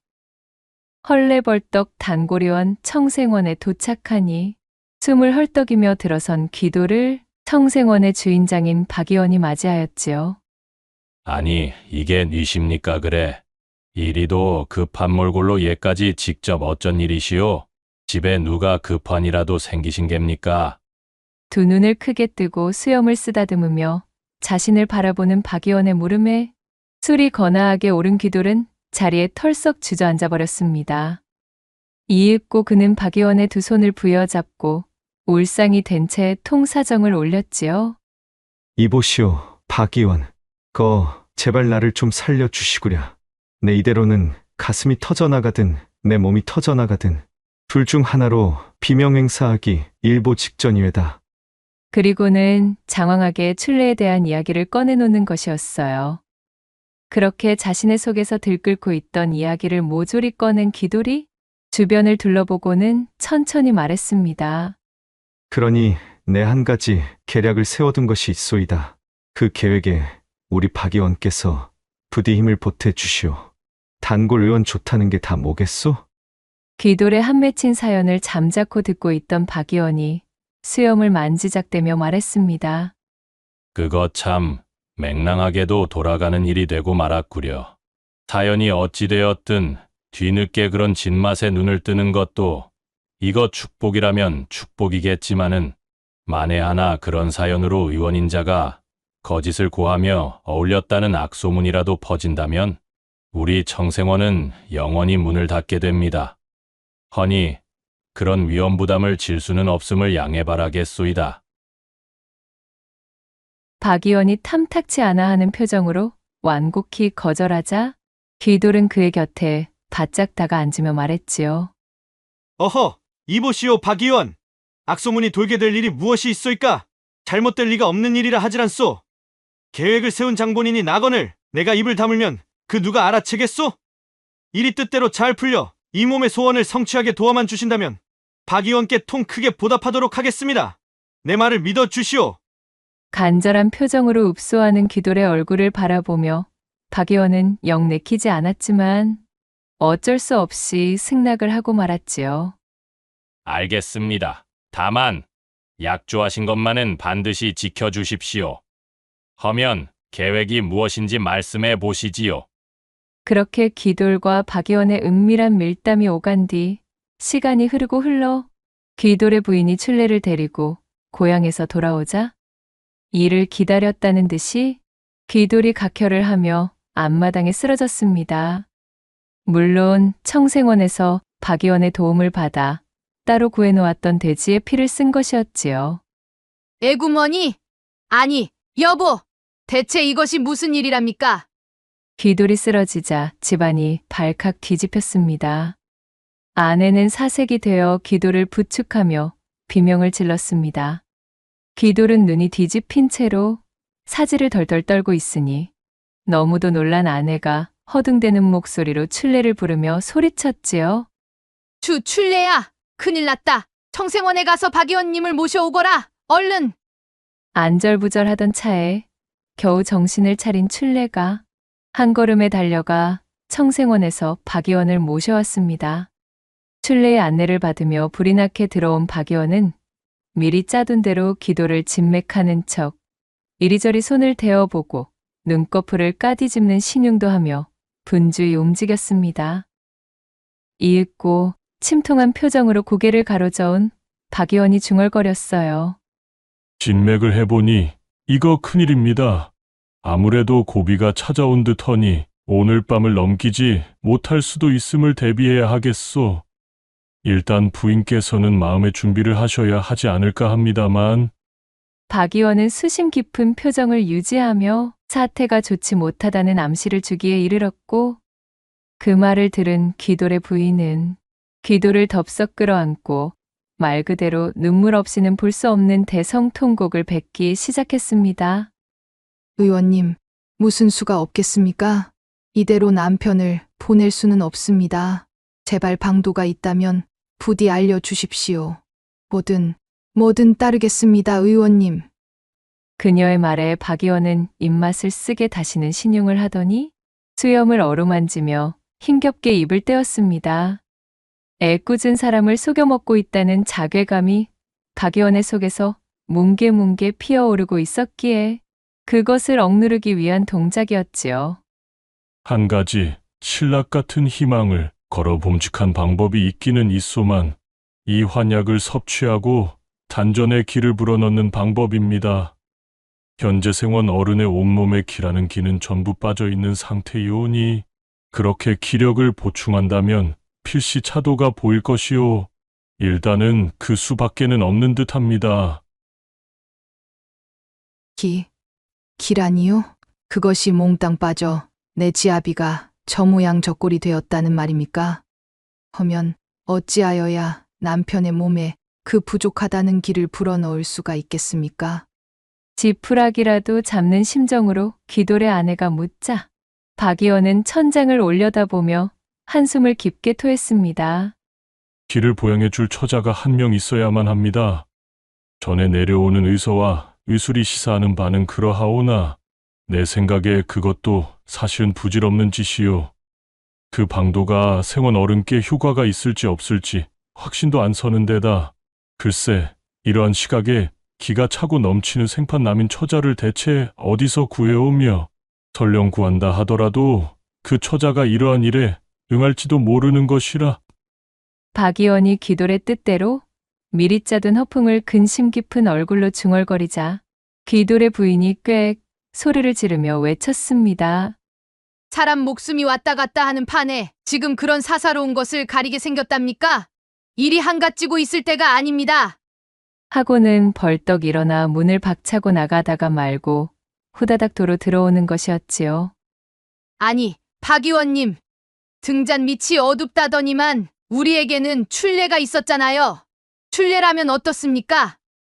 헐레벌떡 단골 의원 청생원에 도착하니 숨을 헐떡이며 들어선 귀돌을 청생원의 주인장인 박 의원이 맞이하였지요. 아니, 이게 뉘십니까 그래? 이리도 급한 몰골로 얘까지 직접 어쩐 일이시오? 집에 누가 급한 이라도 생기신 겝니까? 두 눈을 크게 뜨고 수염을 쓰다듬으며 자신을 바라보는 박 의원의 물음에 술이 거나하게 오른 귀돌은 자리에 털썩 주저앉아 버렸습니다. 이윽고 그는 박 의원의 두 손을 부여잡고 울상이 된 채 통사정을 올렸지요. 이보시오, 박 의원. 제발 나를 좀 살려주시구랴. 내 이대로는 가슴이 터져나가든 내 몸이 터져나가든 둘 중 하나로 비명행사하기 일보 직전이외다. 그리고는 장황하게 춘례에 대한 이야기를 꺼내놓는 것이었어요. 그렇게 자신의 속에서 들끓고 있던 이야기를 모조리 꺼낸 귀돌이 주변을 둘러보고는 천천히 말했습니다. 그러니 내 한 가지 계략을 세워둔 것이 있소이다. 그 계획에 우리 박 의원께서 부디 힘을 보태 주시오. 단골 의원 좋다는 게 다 뭐겠소? 귀돌의 한 맺힌 사연을 잠자코 듣고 있던 박 의원이 수염을 만지작대며 말했습니다. 그거 참 맹랑하게도 돌아가는 일이 되고 말았구려. 사연이 어찌되었든 뒤늦게 그런 진맛에 눈을 뜨는 것도 이거 축복이라면 축복이겠지만은 만에 하나 그런 사연으로 의원인 자가 거짓을 고하며 어울렸다는 악소문이라도 퍼진다면 우리 청생원은 영원히 문을 닫게 됩니다. 허니 그런 위험 부담을 질 수는 없음을 양해 바라겠소이다. 박 의원이 탐탁치 않아 하는 표정으로 완곡히 거절하자 귀돌은 그의 곁에 바짝 다가 앉으며 말했지요. 어허, 이보시오 박 의원. 악소문이 돌게 될 일이 무엇이 있소이까? 잘못될 리가 없는 일이라 하질 않소. 계획을 세운 장본인이 나거늘 내가 입을 다물면 그 누가 알아채겠소? 일이 뜻대로 잘 풀려 이 몸의 소원을 성취하게 도와만 주신다면 박 의원께 통 크게 보답하도록 하겠습니다. 내 말을 믿어 주시오. 간절한 표정으로 읍소하는 귀돌의 얼굴을 바라보며 박 의원은 영 내키지 않았지만 어쩔 수 없이 승낙을 하고 말았지요. 알겠습니다. 다만 약조하신 것만은 반드시 지켜주십시오. 허면 계획이 무엇인지 말씀해 보시지요. 그렇게 귀돌과 박 의원의 은밀한 밀담이 오간 뒤 시간이 흐르고 흘러 귀돌의 부인이 춘례를 데리고 고향에서 돌아오자 이를 기다렸다는 듯이 귀돌이 각혈을 하며 앞마당에 쓰러졌습니다. 물론 청생원에서 박 의원의 도움을 받아 따로 구해놓았던 돼지의 피를 쓴 것이었지요. 애구머니, 아니, 여보, 대체 이것이 무슨 일이랍니까? 귀돌이 쓰러지자 집안이 발칵 뒤집혔습니다. 아내는 사색이 되어 귀돌을 부축하며 비명을 질렀습니다. 귀돌은 눈이 뒤집힌 채로 사지를 덜덜 떨고 있으니 너무도 놀란 아내가 허둥대는 목소리로 춘례를 부르며 소리쳤지요. 춘례야, 큰일 났다. 청생원에 가서 박 의원님을 모셔오거라. 얼른. 안절부절하던 차에 겨우 정신을 차린 춘례가 한 걸음에 달려가 청생원에서 박 의원을 모셔왔습니다. 춘례의 안내를 받으며 불이 나게 들어온 박 의원은 미리 짜둔 대로 귀돌을 진맥하는 척 이리저리 손을 대어보고 눈꺼풀을 까디집는 신용도 하며 분주히 움직였습니다. 이윽고 침통한 표정으로 고개를 가로저은 박 의원이 중얼거렸어요. 진맥을 해보니 이거 큰일입니다. 아무래도 고비가 찾아온 듯하니 오늘 밤을 넘기지 못할 수도 있음을 대비해야 하겠소. 일단 부인께서는 마음의 준비를 하셔야 하지 않을까 합니다만. 박 의원은 수심 깊은 표정을 유지하며 사태가 좋지 못하다는 암시를 주기에 이르렀고 그 말을 들은 귀돌의 부인은 귀돌을 덥석 끌어안고 말 그대로 눈물 없이는 볼 수 없는 대성통곡을 뱉기 시작했습니다. 의원님, 무슨 수가 없겠습니까? 이대로 남편을 보낼 수는 없습니다. 제발 방도가 있다면 부디 알려주십시오. 뭐든 따르겠습니다, 의원님. 그녀의 말에 박 의원은 입맛을 쓰게 다시는 신용을 하더니 수염을 어루만지며 힘겹게 입을 떼었습니다. 애꿎은 사람을 속여먹고 있다는 자괴감이 박 의원의 속에서 뭉게뭉게 피어오르고 있었기에 그것을 억누르기 위한 동작이었지요. 한 가지 신락 같은 희망을 걸어 봄직한 방법이 있기는 있소만 이 환약을 섭취하고 단전에 기를 불어넣는 방법입니다. 현재 생원 어른의 온몸에 기라는 기는 전부 빠져있는 상태이오니 그렇게 기력을 보충한다면 필시 차도가 보일 것이오. 일단은 그 수밖에는 없는 듯합니다. 기라니요? 그것이 몽땅 빠져 내 지아비가 저 모양 저 꼴이 되었다는 말입니까? 허면 어찌하여야 남편의 몸에 그 부족하다는 기를 불어넣을 수가 있겠습니까? 지푸라기라도 잡는 심정으로 귀돌의 아내가 묻자 박 의원은 천장을 올려다보며 한숨을 깊게 토했습니다. 기를 보양해 줄 처자가 한 명 있어야만 합니다. 전에 내려오는 의서와 의술이 시사하는 바는 그러하오나 내 생각에 그것도 사실은 부질없는 짓이요. 그 방도가 생원 어른께 효과가 있을지 없을지 확신도 안 서는 데다 글쎄 이러한 시각에 기가 차고 넘치는 생판남인 처자를 대체 어디서 구해오며 설령 구한다 하더라도 그 처자가 이러한 일에 응할지도 모르는 것이라. 박 의원이 귀돌의 뜻대로 미리 짜둔 허풍을 근심 깊은 얼굴로 중얼거리자 귀돌의 부인이 꽥 소리를 지르며 외쳤습니다. 사람 목숨이 왔다 갔다 하는 판에 지금 그런 사사로운 것을 가리게 생겼답니까? 일이 한가지고 있을 때가 아닙니다. 하고는 벌떡 일어나 문을 박차고 나가다가 말고 후다닥 도로 들어오는 것이었지요. 아니, 박 의원님. 등잔 밑이 어둡다더니만 우리에게는 출례가 있었잖아요. 출례라면 어떻습니까?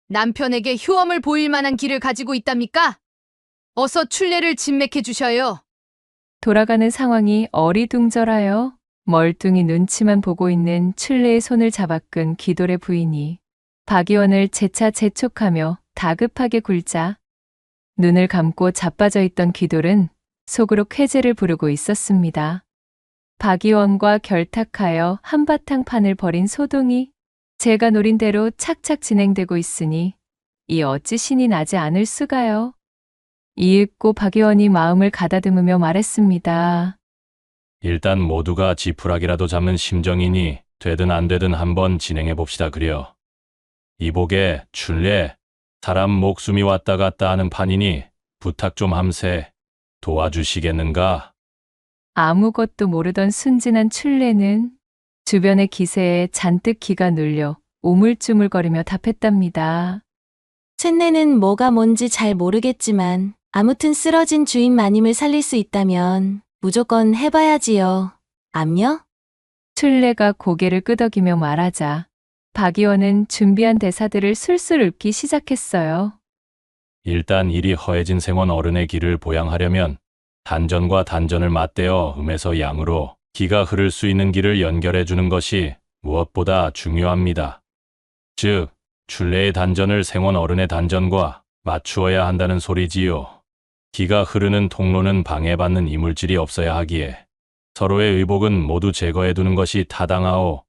남편에게 효험을 보일 만한 길을 가지고 있답니까? 어서 출례를 진맥해 주셔요. 돌아가는 상황이 어리둥절하여 멀뚱히 눈치만 보고 있는 춘례의 손을 잡아 끈 기돌의 부인이 박 의원을 재차 재촉하며 다급하게 굴자 눈을 감고 자빠져 있던 기돌은 속으로 쾌재를 부르고 있었습니다. 박 의원과 결탁하여 한바탕 판을 벌인 소동이 제가 노린 대로 착착 진행되고 있으니 이 어찌 신이 나지 않을 수가요. 이윽고 박 의원이 마음을 가다듬으며 말했습니다. 일단 모두가 지푸라기라도 잡는 심정이니 되든 안 되든 한번 진행해 봅시다 그려. 이복에 출례 사람 목숨이 왔다 갔다 하는 판이니 부탁 좀 함세 도와주시겠는가? 아무것도 모르던 순진한 춘례는 주변의 기세에 잔뜩 기가 눌려 오물쭈물거리며 답했답니다. 쇳내는 뭐가 뭔지 잘 모르겠지만 아무튼 쓰러진 주인 마님을 살릴 수 있다면 무조건 해봐야지요. 암요? 춘례가 고개를 끄덕이며 말하자 박 의원은 준비한 대사들을 술술 읊기 시작했어요. 일단 일이 허해진 생원 어른의 길을 보양하려면 단전과 단전을 맞대어 음에서 양으로 기가 흐를 수 있는 길을 연결해 주는 것이 무엇보다 중요합니다. 즉, 출례의 단전을 생원 어른의 단전과 맞추어야 한다는 소리지요. 기가 흐르는 통로는 방해받는 이물질이 없어야 하기에 서로의 의복은 모두 제거해 두는 것이 타당하오.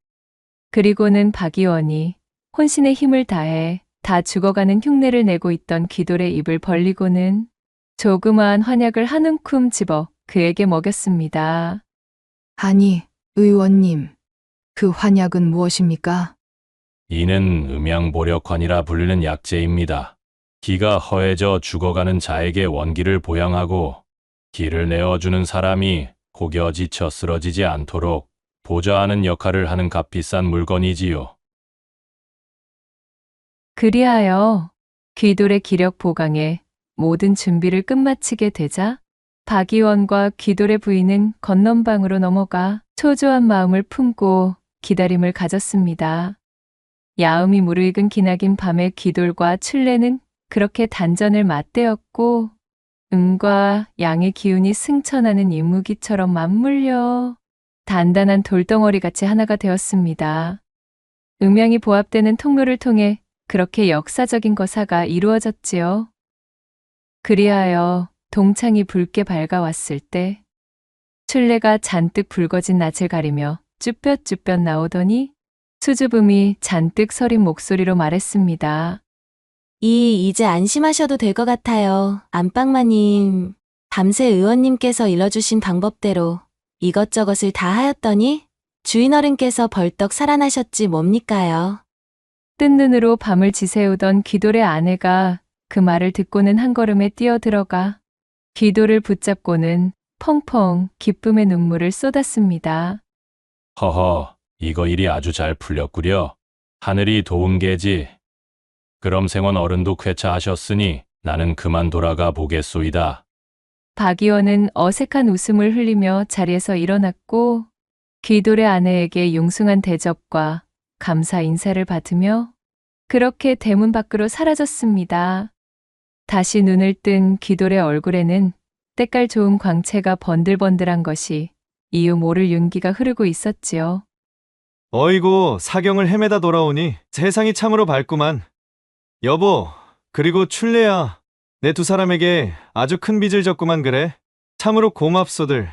그리고는 박 의원이 혼신의 힘을 다해 다 죽어가는 흉내를 내고 있던 기돌의 입을 벌리고는 조그마한 환약을 한 움큼 집어 그에게 먹였습니다. 아니, 의원님. 그 환약은 무엇입니까? 이는 음양보력환이라 불리는 약재입니다. 기가 허해져 죽어가는 자에게 원기를 보양하고 기를 내어주는 사람이 혹여 지쳐 쓰러지지 않도록 보좌하는 역할을 하는 값비싼 물건이지요. 그리하여 귀돌의 기력 보강에 모든 준비를 끝마치게 되자 박 의원과 귀돌의 부인은 건넌방으로 넘어가 초조한 마음을 품고 기다림을 가졌습니다. 야음이 무르익은 기나긴 밤에 귀돌과 춘례는 그렇게 단전을 맞대었고 음과 양의 기운이 승천하는 이무기처럼 맞물려 단단한 돌덩어리같이 하나가 되었습니다. 음양이 보합되는 통로를 통해 그렇게 역사적인 거사가 이루어졌지요. 그리하여 동창이 붉게 밝아왔을 때 춘례가 잔뜩 붉어진 낯을 가리며 쭈뼛쭈뼛 나오더니 수줍음이 잔뜩 서린 목소리로 말했습니다. 이제 안심하셔도 될 것 같아요. 안방마님. 밤새 의원님께서 일러주신 방법대로 이것저것을 다 하였더니 주인어른께서 벌떡 살아나셨지 뭡니까요. 뜬 눈으로 밤을 지새우던 귀돌의 아내가 그 말을 듣고는 한 걸음에 뛰어들어가 귀돌을 붙잡고는 펑펑 기쁨의 눈물을 쏟았습니다. 허허, 이거 일이 아주 잘 풀렸구려. 하늘이 도운 게지. 그럼 생원 어른도 쾌차하셨으니 나는 그만 돌아가 보겠소이다. 박 의원은 어색한 웃음을 흘리며 자리에서 일어났고 귀돌의 아내에게 융숭한 대접과 감사 인사를 받으며 그렇게 대문 밖으로 사라졌습니다. 다시 눈을 뜬 귀돌의 얼굴에는 때깔 좋은 광채가 번들번들한 것이 이유 모를 윤기가 흐르고 있었지요. 어이구, 사경을 헤매다 돌아오니 세상이 참으로 밝구만. 여보, 그리고 춘례야. 내 두 사람에게 아주 큰 빚을 졌구만 그래. 참으로 고맙소들.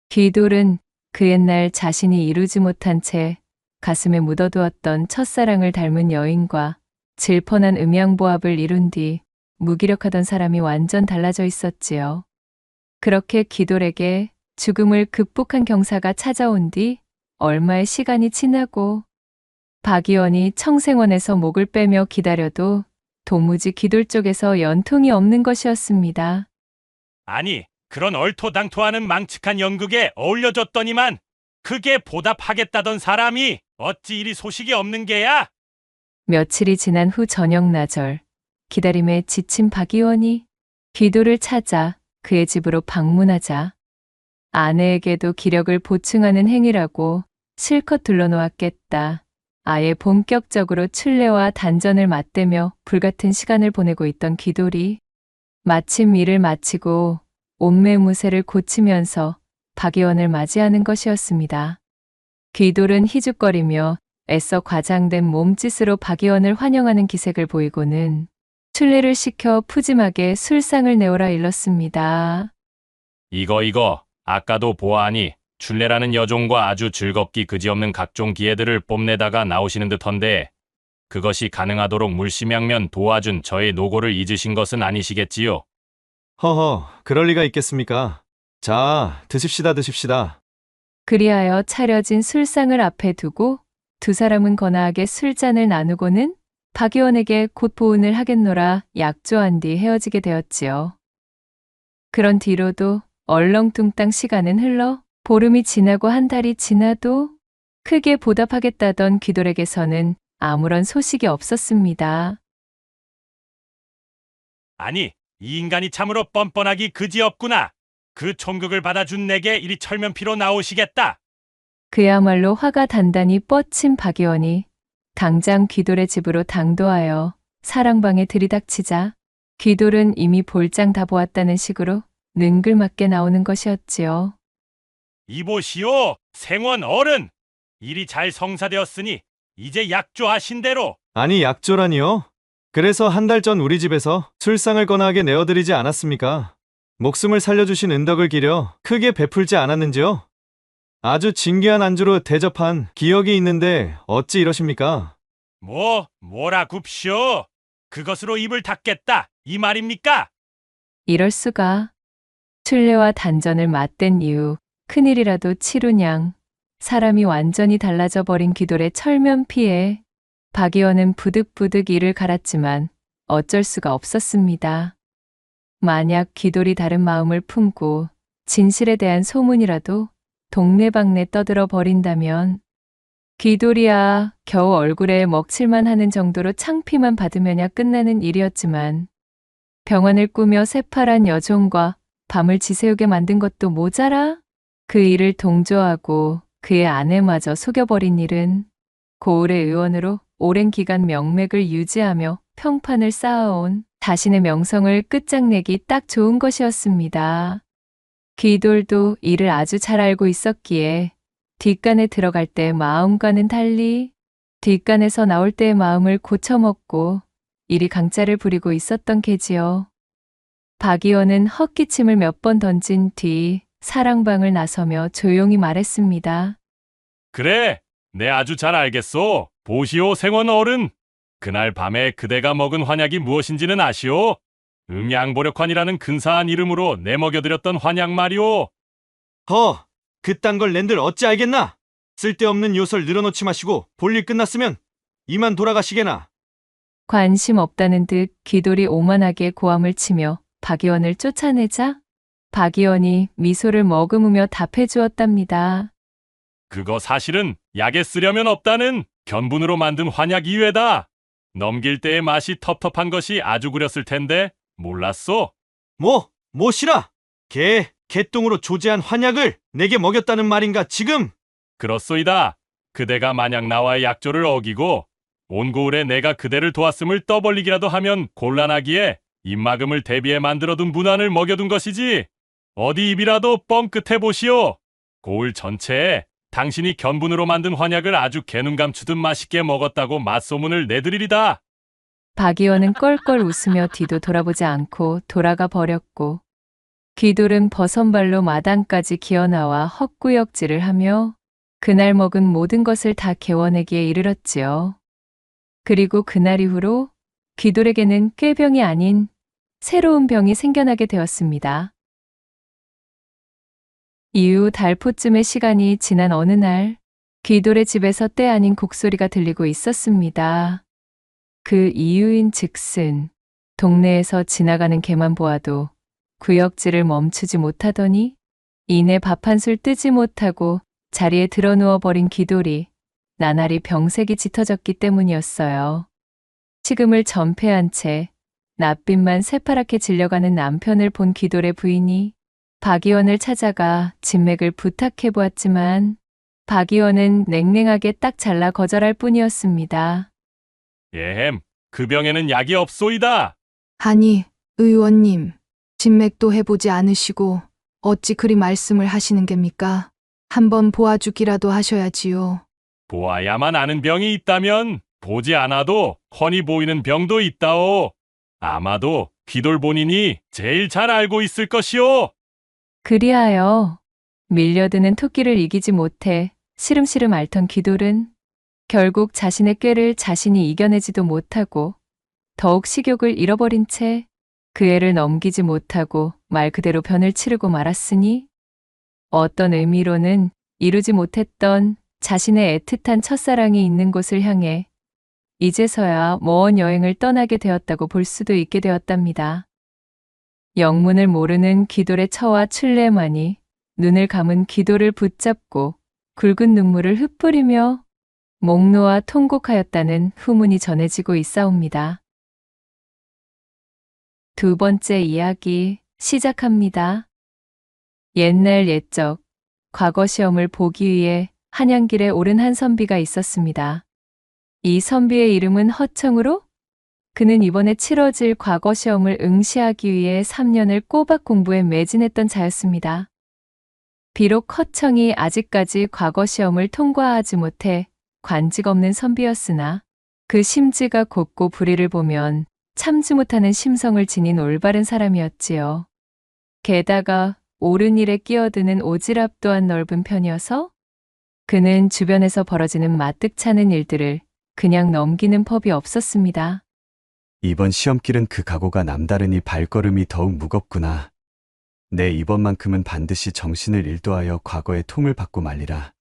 귀돌은 그 옛날 자신이 이루지 못한 채 가슴에 묻어두었던 첫사랑을 닮은 여인과 질펀한 음양보합을 이룬 뒤 무기력하던 사람이 완전 달라져 있었지요. 그렇게 귀돌에게 죽음을 극복한 경사가 찾아온 뒤 얼마의 시간이 지나고 박 의원이 청생원에서 목을 빼며 기다려도 도무지 귀돌 쪽에서 연통이 없는 것이었습니다. 아니, 그런 얼토당토하는 망측한 연극에 어울려줬더니만 그게 보답하겠다던 사람이 어찌 이리 소식이 없는 게야? 며칠이 지난 후 저녁 나절, 기다림에 지친 박 의원이 기도를 찾아 그의 집으로 방문하자 아내에게도 기력을 보충하는 행위라고 실컷 둘러놓았겠다. 아예 본격적으로 출례와 단전을 맞대며 불같은 시간을 보내고 있던 기돌이 마침 일을 마치고 옷매무새를 고치면서 박 의원을 맞이하는 것이었습니다. 귀돌은 희죽거리며 애써 과장된 몸짓으로 박 의원을 환영하는 기색을 보이고는 출례를 시켜 푸짐하게 술상을 내오라 일렀습니다. 이거 아까도 보아하니 출례라는 여종과 아주 즐겁기 그지없는 각종 기회들을 뽐내다가 나오시는 듯한데 그것이 가능하도록 물심양면 도와준 저의 노고를 잊으신 것은 아니시겠지요? 허허, 그럴 리가 있겠습니까? 자, 드십시다. 그리하여 차려진 술상을 앞에 두고 두 사람은 거나하게 술잔을 나누고는 박 의원에게 곧 보은을 하겠노라 약조한 뒤 헤어지게 되었지요. 그런 뒤로도 얼렁뚱땅 시간은 흘러 보름이 지나고 한 달이 지나도 크게 보답하겠다던 귀돌에게서는 아무런 소식이 없었습니다. 아니, 이 인간이 참으로 뻔뻔하기 그지없구나. 그 총극을 받아준 내게 이리 철면피로 나오시겠다. 그야말로 화가 단단히 뻗친 박 의원이 당장 귀돌의 집으로 당도하여 사랑방에 들이닥치자 귀돌은 이미 볼장 다 보았다는 식으로 능글맞게 나오는 것이었지요. 이보시오, 생원 어른. 일이 잘 성사되었으니 이제 약조하신 대로. 아니, 약조라니요? 그래서 한 달 전 우리 집에서 술상을 거나하게 내어드리지 않았습니까? 목숨을 살려주신 은덕을 기려 크게 베풀지 않았는지요? 아주 진귀한 안주로 대접한 기억이 있는데 어찌 이러십니까? 뭐라 굽쇼? 그것으로 입을 닫겠다, 이 말입니까? 이럴 수가. 출례와 단전을 맞댄 이후 큰일이라도 치루냥 사람이 완전히 달라져 버린 귀돌의 철면피에 박 의원은 부득부득 이를 갈았지만 어쩔 수가 없었습니다. 만약 귀돌이 다른 마음을 품고 진실에 대한 소문이라도 동네방네 떠들어 버린다면 귀돌이야 겨우 얼굴에 먹칠만 하는 정도로 창피만 받으면야 끝나는 일이었지만 병환을 꾸며 새파란 여종과 밤을 지새우게 만든 것도 모자라 그 일을 동조하고 그의 아내마저 속여버린 일은 고을의 의원으로 오랜 기간 명맥을 유지하며 평판을 쌓아온 자신의 명성을 끝장내기 딱 좋은 것이었습니다. 귀돌도 이를 아주 잘 알고 있었기에 뒷간에 들어갈 때 마음과는 달리 뒷간에서 나올 때의 마음을 고쳐먹고 이리 강짜를 부리고 있었던 게지요. 박 의원은 헛기침을 몇 번 던진 뒤 사랑방을 나서며 조용히 말했습니다. 그래, 내 아주 잘 알겠소. 보시오, 생원 어른. 그날 밤에 그대가 먹은 환약이 무엇인지는 아시오? 음양보력환이라는 근사한 이름으로 내 먹여드렸던 환약 말이오. 그딴 걸 낸들 어찌 알겠나? 쓸데없는 요설 늘어놓지 마시고 볼일 끝났으면 이만 돌아가시게나. 관심 없다는 듯 귀돌이 오만하게 고함을 치며 박 의원을 쫓아내자 박 의원이 미소를 머금으며 답해 주었답니다. 그거 사실은 약에 쓰려면 없다는 견분으로 만든 환약 이외다. 넘길 때의 맛이 텁텁한 것이 아주 구렸을 텐데 몰랐소? 뭐시라? 개똥으로 조제한 환약을 내게 먹였다는 말인가 지금? 그렇소이다. 그대가 만약 나와의 약조를 어기고 온 고을에 내가 그대를 도왔음을 떠벌리기라도 하면 곤란하기에 입막음을 대비해 만들어둔 문안을 먹여둔 것이지. 어디 입이라도 뻥끗해 보시오. 고을 전체에 당신이 견분으로 만든 환약을 아주 개눈 감추듯 맛있게 먹었다고 맛소문을 내드리리다. 박 의원은 껄껄 웃으며 뒤도 돌아보지 않고 돌아가 버렸고 귀돌은 버선발로 마당까지 기어나와 헛구역질을 하며 그날 먹은 모든 것을 다 개워내기에 이르렀지요. 그리고 그날 이후로 귀돌에게는 꾀병이 아닌 새로운 병이 생겨나게 되었습니다. 이후 달포쯤의 시간이 지난 어느 날 귀돌의 집에서 때 아닌 곡소리가 들리고 있었습니다. 그 이유인 즉슨 동네에서 지나가는 개만 보아도 구역질을 멈추지 못하더니 이내 밥 한 술 뜨지 못하고 자리에 드러누워 버린 귀돌이 나날이 병색이 짙어졌기 때문이었어요. 식음을 전폐한 채 낯빛만 새파랗게 질려가는 남편을 본 귀돌의 부인이 박 의원을 찾아가 진맥을 부탁해 보았지만 박 의원은 냉랭하게 딱 잘라 거절할 뿐이었습니다. 예햄, 그 병에는 약이 없소이다. 아니, 의원님, 진맥도 해보지 않으시고 어찌 그리 말씀을 하시는 geb니까? 한번 보아주기라도 하셔야지요. 보아야만 아는 병이 있다면 보지 않아도 훤히 보이는 병도 있다오. 아마도 귀돌 본인이 제일 잘 알고 있을 것이오. 그리하여 밀려드는 토끼를 이기지 못해 시름시름 앓던 귀돌은 결국 자신의 꾀를 자신이 이겨내지도 못하고 더욱 식욕을 잃어버린 채 그 애를 넘기지 못하고 말 그대로 변을 치르고 말았으니 어떤 의미로는 이루지 못했던 자신의 애틋한 첫사랑이 있는 곳을 향해 이제서야 먼 여행을 떠나게 되었다고 볼 수도 있게 되었답니다. 영문을 모르는 귀돌의 처와 출래만이 눈을 감은 귀돌을 붙잡고 굵은 눈물을 흩뿌리며 목 놓아 통곡하였다는 후문이 전해지고 있사옵니다. 두 번째 이야기 시작합니다. 옛날 옛적 과거 시험을 보기 위해 한양길에 오른 한 선비가 있었습니다. 이 선비의 이름은 허청으로 그는 이번에 치러질 과거 시험을 응시하기 위해 3년을 꼬박 공부에 매진했던 자였습니다. 비록 허청이 아직까지 과거 시험을 통과하지 못해 관직 없는 선비였으나 그 심지가 곱고 불의를 보면 참지 못하는 심성을 지닌 올바른 사람이었지요. 게다가 옳은 일에 끼어드는 오지랖 또한 넓은 편이어서 그는 주변에서 벌어지는 마뜩찮은 일들을 그냥 넘기는 법이 없었습니다. 이번 시험길은 그 각오가 남다르니 발걸음이 더욱 무겁구나. 내 이번만큼은 반드시 정신을 일도하여 과거의 통을 받고 말리라.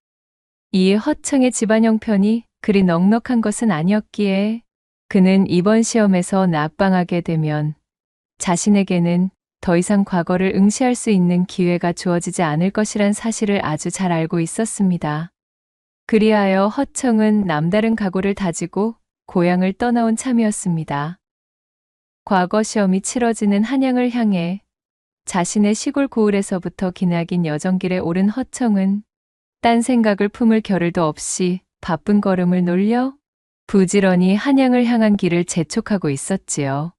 이에 허청의 집안 형편이 그리 넉넉한 것은 아니었기에 그는 이번 시험에서 낙방하게 되면 자신에게는 더 이상 과거를 응시할 수 있는 기회가 주어지지 않을 것이란 사실을 아주 잘 알고 있었습니다. 그리하여 허청은 남다른 각오를 다지고 고향을 떠나온 참이었습니다. 과거 시험이 치러지는 한양을 향해 자신의 시골 고을에서부터 기나긴 여정길에 오른 허청은 딴 생각을 품을 겨를도 없이 바쁜 걸음을 놀려 부지런히 한양을 향한 길을 재촉하고 있었지요.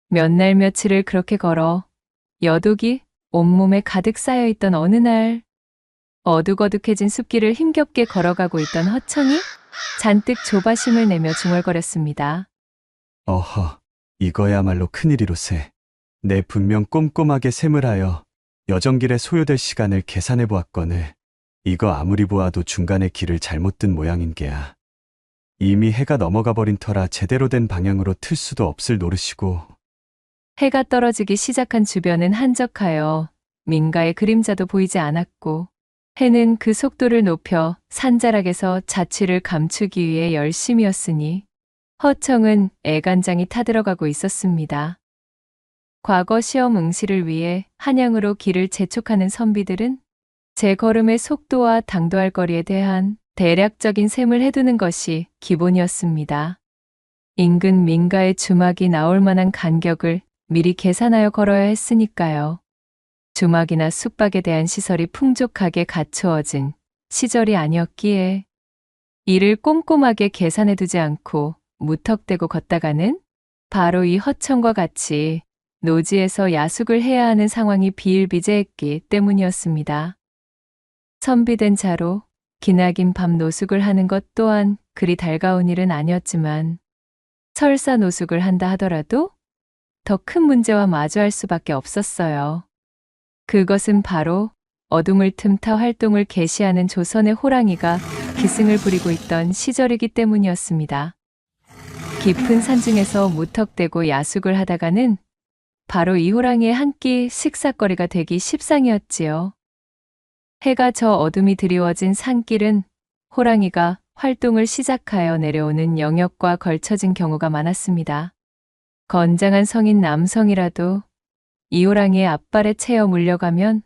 몇 날 며칠을 그렇게 걸어 여독이 온몸에 가득 쌓여있던 어느 날 어둑어둑해진 숲길을 힘겹게 걸어가고 있던 허청이 잔뜩 조바심을 내며 중얼거렸습니다. 어허, 이거야말로 큰일이로세. 내 분명 꼼꼼하게 셈을 하여 여정길에 소요될 시간을 계산해 보았거늘 이거 아무리 보아도 중간에 길을 잘못 든 모양인 게야. 이미 해가 넘어가 버린 터라 제대로 된 방향으로 틀 수도 없을 노릇이고. 해가 떨어지기 시작한 주변은 한적하여 민가의 그림자도 보이지 않았고 해는 그 속도를 높여 산자락에서 자취를 감추기 위해 열심이었으니 허청은 애간장이 타들어가고 있었습니다. 과거 시험 응시를 위해 한양으로 길을 재촉하는 선비들은 제 걸음의 속도와 당도할 거리에 대한 대략적인 셈을 해두는 것이 기본이었습니다. 인근 민가의 주막이 나올 만한 간격을 미리 계산하여 걸어야 했으니까요. 주막이나 숙박에 대한 시설이 풍족하게 갖추어진 시절이 아니었기에 이를 꼼꼼하게 계산해두지 않고 무턱대고 걷다가는 바로 이 허청과 같이 노지에서 야숙을 해야 하는 상황이 비일비재했기 때문이었습니다. 선비된 자로 기나긴 밤 노숙을 하는 것 또한 그리 달가운 일은 아니었지만 설사 노숙을 한다 하더라도 더 큰 문제와 마주할 수밖에 없었어요. 그것은 바로 어둠을 틈타 활동을 개시하는 조선의 호랑이가 기승을 부리고 있던 시절이기 때문이었습니다. 깊은 산중에서 무턱대고 야숙을 하다가는 바로 이 호랑이의 한 끼 식사거리가 되기 십상이었지요. 해가 저 어둠이 드리워진 산길은 호랑이가 활동을 시작하여 내려오는 영역과 걸쳐진 경우가 많았습니다. 건장한 성인 남성이라도 이 호랑이의 앞발에 채여 물려가면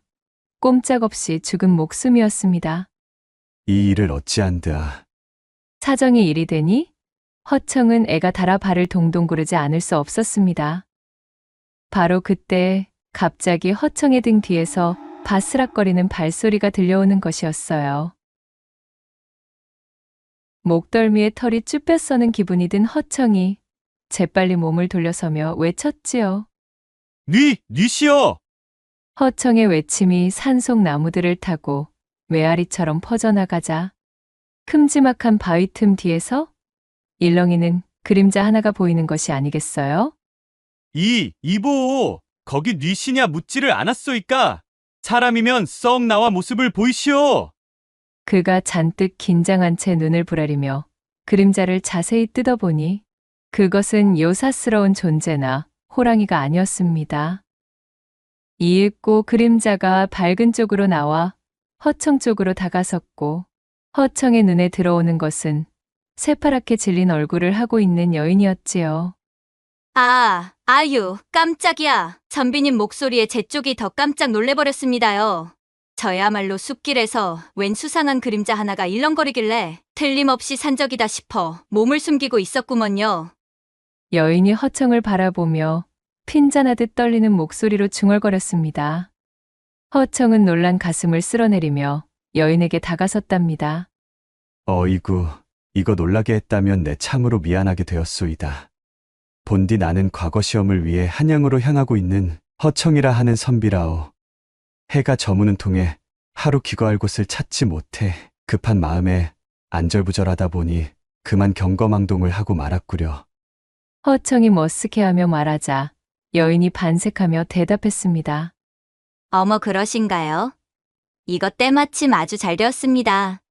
꼼짝없이 죽은 목숨이었습니다. 이 일을 어찌한드아. 사정이 이리 되니 허청은 애가 달아 발을 동동 구르지 않을 수 없었습니다. 바로 그때 갑자기 허청의 등 뒤에서 바스락거리는 발소리가 들려오는 것이었어요. 목덜미에 털이 쭈뼛 서는 기분이 든 허청이 재빨리 몸을 돌려서며 외쳤지요. 뉘시여! 허청의 외침이 산속 나무들을 타고 메아리처럼 퍼져나가자 큼지막한 바위 틈 뒤에서 일렁이는 그림자 하나가 보이는 것이 아니겠어요? 이보! 거기 뉘시냐 묻지를 않았소이까? 사람이면 썩 나와 모습을 보이시오! 그가 잔뜩 긴장한 채 눈을 부라리며 그림자를 자세히 뜯어보니 그것은 요사스러운 존재나 호랑이가 아니었습니다. 이윽고 그림자가 밝은 쪽으로 나와 허청 쪽으로 다가섰고 허청의 눈에 들어오는 것은 새파랗게 질린 얼굴을 하고 있는 여인이었지요. 아유, 깜짝이야. 선비님 목소리에 제 쪽이 더 깜짝 놀래버렸습니다요. 저야말로 숲길에서 웬 수상한 그림자 하나가 일렁거리길래 틀림없이 산적이다 싶어 몸을 숨기고 있었구먼요. 여인이 허청을 바라보며 핀잔하듯 떨리는 목소리로 중얼거렸습니다. 허청은 놀란 가슴을 쓸어내리며 여인에게 다가섰답니다. 어이구, 이거 놀라게 했다면 내 참으로 미안하게 되었소이다. 본디 나는 과거 시험을 위해 한양으로 향하고 있는 허청이라 하는 선비라오. 해가 저무는 통에 하루 기거할 곳을 찾지 못해 급한 마음에 안절부절하다 보니 그만 경거망동을 하고 말았구려. 허청이 머쓱해하며 말하자 여인이 반색하며 대답했습니다. 어머 그러신가요? 이거 때마침 아주 잘 되었습니다.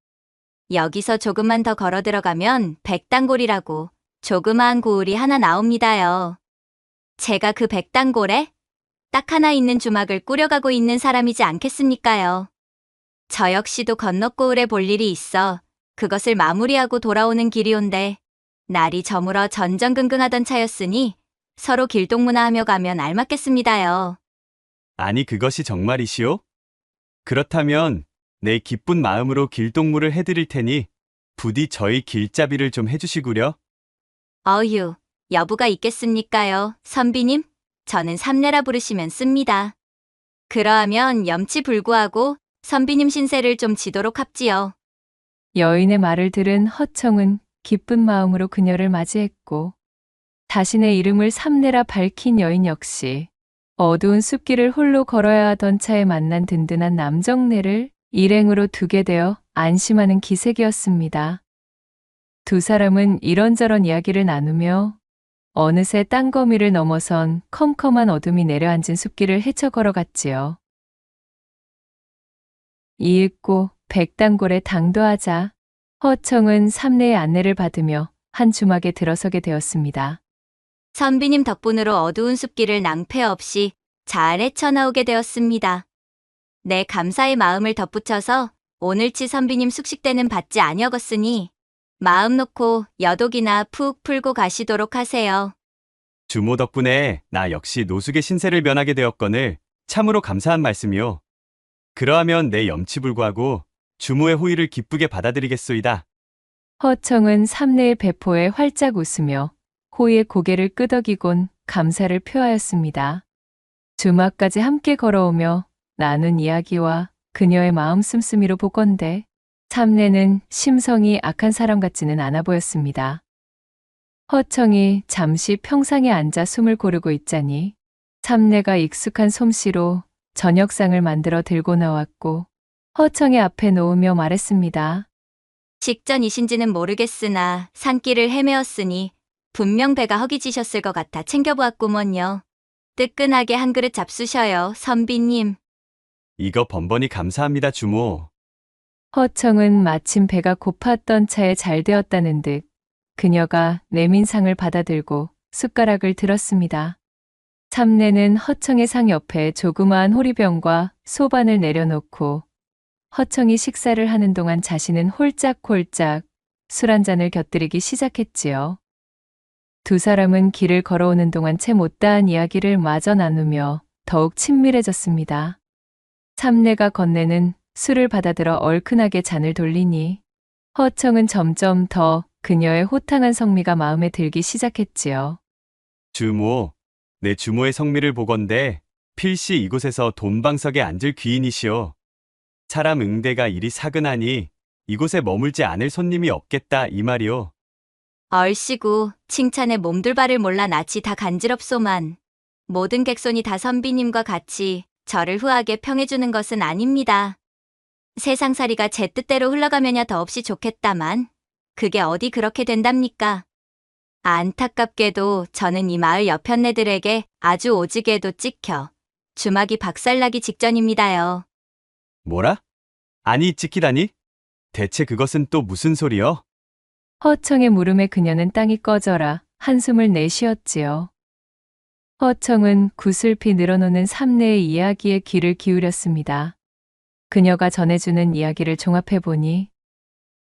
여기서 조금만 더 걸어 들어가면 백단골이라고 조그마한 고을이 하나 나옵니다요. 제가 그 백단골에 딱 하나 있는 주막을 꾸려가고 있는 사람이지 않겠습니까요? 저 역시도 건너고을에 볼 일이 있어 그것을 마무리하고 돌아오는 길이온데 날이 저물어 전전긍긍하던 차였으니 서로 길동무나하며 가면 알맞겠습니다요. 아니 그것이 정말이시오? 그렇다면 내 기쁜 마음으로 길동무를 해드릴 테니 부디 저희 길잡이를 좀 해주시구려. 어휴, 여부가 있겠습니까요, 선비님? 저는 삼례라 부르시면 씁니다. 그러하면 염치불구하고 선비님 신세를 좀 지도록 합지요. 여인의 말을 들은 허청은 기쁜 마음으로 그녀를 맞이했고 자신의 이름을 삼례라 밝힌 여인 역시 어두운 숲길을 홀로 걸어야 하던 차에 만난 든든한 남정네를 일행으로 두게 되어 안심하는 기색이었습니다. 두 사람은 이런저런 이야기를 나누며 어느새 땅거미를 넘어선 컴컴한 어둠이 내려앉은 숲길을 헤쳐 걸어갔지요. 이윽고 백단골에 당도하자 허청은 삼례의 안내를 받으며 한 주막에 들어서게 되었습니다. 선비님 덕분으로 어두운 숲길을 낭패 없이 잘 헤쳐나오게 되었습니다. 내 감사의 마음을 덧붙여서 오늘치 선비님 숙식대는 받지 아니었으니 마음 놓고 여독이나 푹 풀고 가시도록 하세요. 주모 덕분에 나 역시 노숙의 신세를 면하게 되었거늘 참으로 감사한 말씀이오. 그러하면 내 염치불구하고 주모의 호의를 기쁘게 받아들이겠소이다. 허청은 삼례의 배포에 활짝 웃으며 호의의 고개를 끄덕이곤 감사를 표하였습니다. 주막까지 함께 걸어오며 나눈 이야기와 그녀의 마음 씀씀이로 보건대 삼례는 심성이 악한 사람 같지는 않아 보였습니다. 허청이 잠시 평상에 앉아 숨을 고르고 있자니 삼례가 익숙한 솜씨로 저녁상을 만들어 들고 나왔고 허청의 앞에 놓으며 말했습니다. 식전이신지는 모르겠으나 산길을 헤매었으니 분명 배가 허기지셨을 것 같아 챙겨보았구먼요. 뜨끈하게 한 그릇 잡수셔요, 선비님. 이거 번번이 감사합니다, 주모. 허청은 마침 배가 고팠던 차에 잘 되었다는 듯 그녀가 내민 상을 받아들고 숟가락을 들었습니다. 삼례는 허청의 상 옆에 조그마한 호리병과 소반을 내려놓고 허청이 식사를 하는 동안 자신은 홀짝홀짝 술 한 잔을 곁들이기 시작했지요. 두 사람은 길을 걸어오는 동안 채 못다한 이야기를 마저 나누며 더욱 친밀해졌습니다. 삼례가 건네는 술을 받아들어 얼큰하게 잔을 돌리니 허청은 점점 더 그녀의 호탕한 성미가 마음에 들기 시작했지요. 주모, 내 주모의 성미를 보건대 필시 이곳에서 돈방석에 앉을 귀인이시오. 사람 응대가 이리 사근하니 이곳에 머물지 않을 손님이 없겠다 이 말이오. 얼씨구 칭찬에 몸둘 바를 몰라 낯이 다 간지럽소만. 모든 객손이 다 선비님과 같이 저를 후하게 평해주는 것은 아닙니다. 세상살이가 제 뜻대로 흘러가면야 더없이 좋겠다만 그게 어디 그렇게 된답니까? 안타깝게도 저는 이 마을 여편네들에게 아주 오지게도 찍혀 주막이 박살나기 직전입니다요. 뭐라? 아니 찍히다니? 대체 그것은 또 무슨 소리여? 허청의 물음에 그녀는 땅이 꺼져라 한숨을 내쉬었지요. 허청은 구슬피 늘어놓는 삼내의 이야기에 귀를 기울였습니다. 그녀가 전해주는 이야기를 종합해보니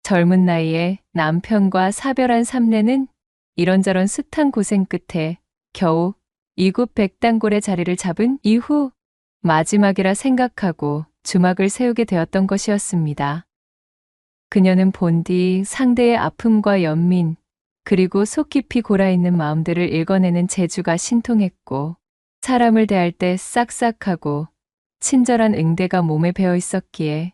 젊은 나이에 남편과 사별한 삼내는 이런저런 숱한 고생 끝에 겨우 이곳 백단골의 자리를 잡은 이후 마지막이라 생각하고 주막을 세우게 되었던 것이었습니다. 그녀는 본디 상대의 아픔과 연민, 그리고 속 깊이 골아있는 마음들을 읽어내는 재주가 신통했고 사람을 대할 때 싹싹하고 친절한 응대가 몸에 배어 있었기에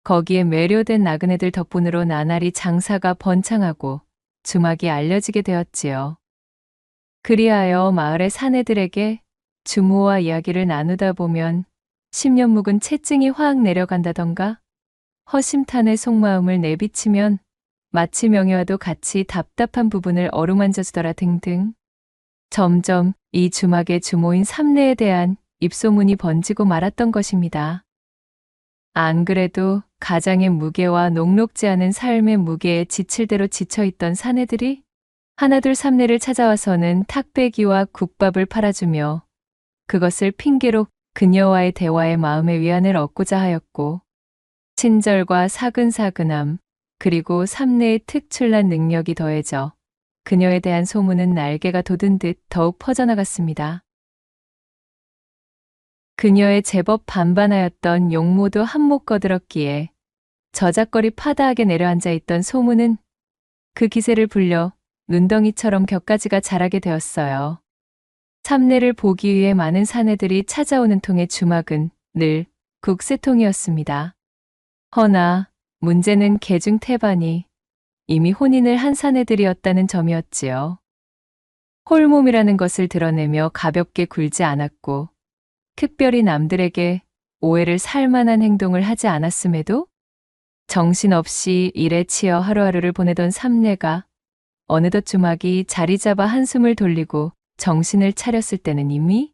거기에 매료된 나그네들 덕분으로 나날이 장사가 번창하고 주막이 알려지게 되었지요. 그리하여 마을의 사내들에게 주모와 이야기를 나누다 보면 10년 묵은 채증이 확 내려간다던가 허심탄회 속마음을 내비치면 마치 명예와도 같이 답답한 부분을 어루만져주더라 등등. 점점 이 주막의 주모인 삼내에 대한 입소문이 번지고 말았던 것입니다. 안 그래도 가장의 무게와 녹록지 않은 삶의 무게에 지칠 대로 지쳐있던 사내들이 하나둘 삼내를 찾아와서는 탁배기와 국밥을 팔아주며 그것을 핑계로 그녀와의 대화에 마음의 위안을 얻고자 하였고 친절과 사근사근함 그리고 삼내의 특출난 능력이 더해져 그녀에 대한 소문은 날개가 돋은 듯 더욱 퍼져나갔습니다. 그녀의 제법 반반하였던 용모도 한몫 거들었기에 저작거리 파다하게 내려앉아 있던 소문은 그 기세를 불려 눈덩이처럼 격가지가 자라게 되었어요. 삼내를 보기 위해 많은 사내들이 찾아오는 통의 주막은 늘 국세통이었습니다. 허나 문제는 개중 태반이 이미 혼인을 한 사내들이었다는 점이었지요. 홀몸이라는 것을 드러내며 가볍게 굴지 않았고 특별히 남들에게 오해를 살 만한 행동을 하지 않았음에도 정신없이 일에 치여 하루하루를 보내던 삼내가 어느덧 주막이 자리 잡아 한숨을 돌리고 정신을 차렸을 때는 이미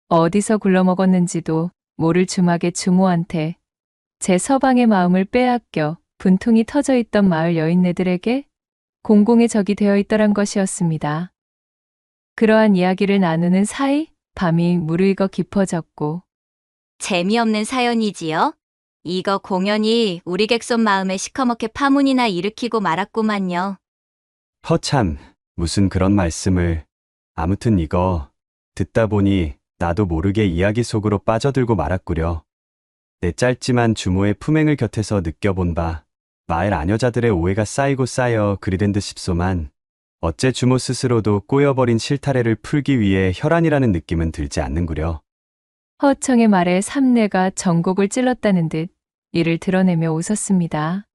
어디서 굴러먹었는지도 모를 주막의 주모한테 제 서방의 마음을 빼앗겨 분통이 터져 있던 마을 여인네들에게 공공의 적이 되어 있더란 것이었습니다. 그러한 이야기를 나누는 사이 밤이 무르익어 깊어졌고 재미없는 사연이지요? 이거 공연히 우리 객손 마음에 시커멓게 파문이나 일으키고 말았구만요. 허참, 무슨 그런 말씀을. 아무튼 이거 듣다 보니 나도 모르게 이야기 속으로 빠져들고 말았구려. 내 짧지만 주모의 품행을 곁에서 느껴본 바 마을 아녀자들의 오해가 쌓이고 쌓여 그리 된 듯 싶소만 어째 주모 스스로도 꼬여버린 실타래를 풀기 위해 혈안이라는 느낌은 들지 않는구려. 허청의 말에 삼내가 전곡을 찔렀다는 듯 이를 드러내며 웃었습니다.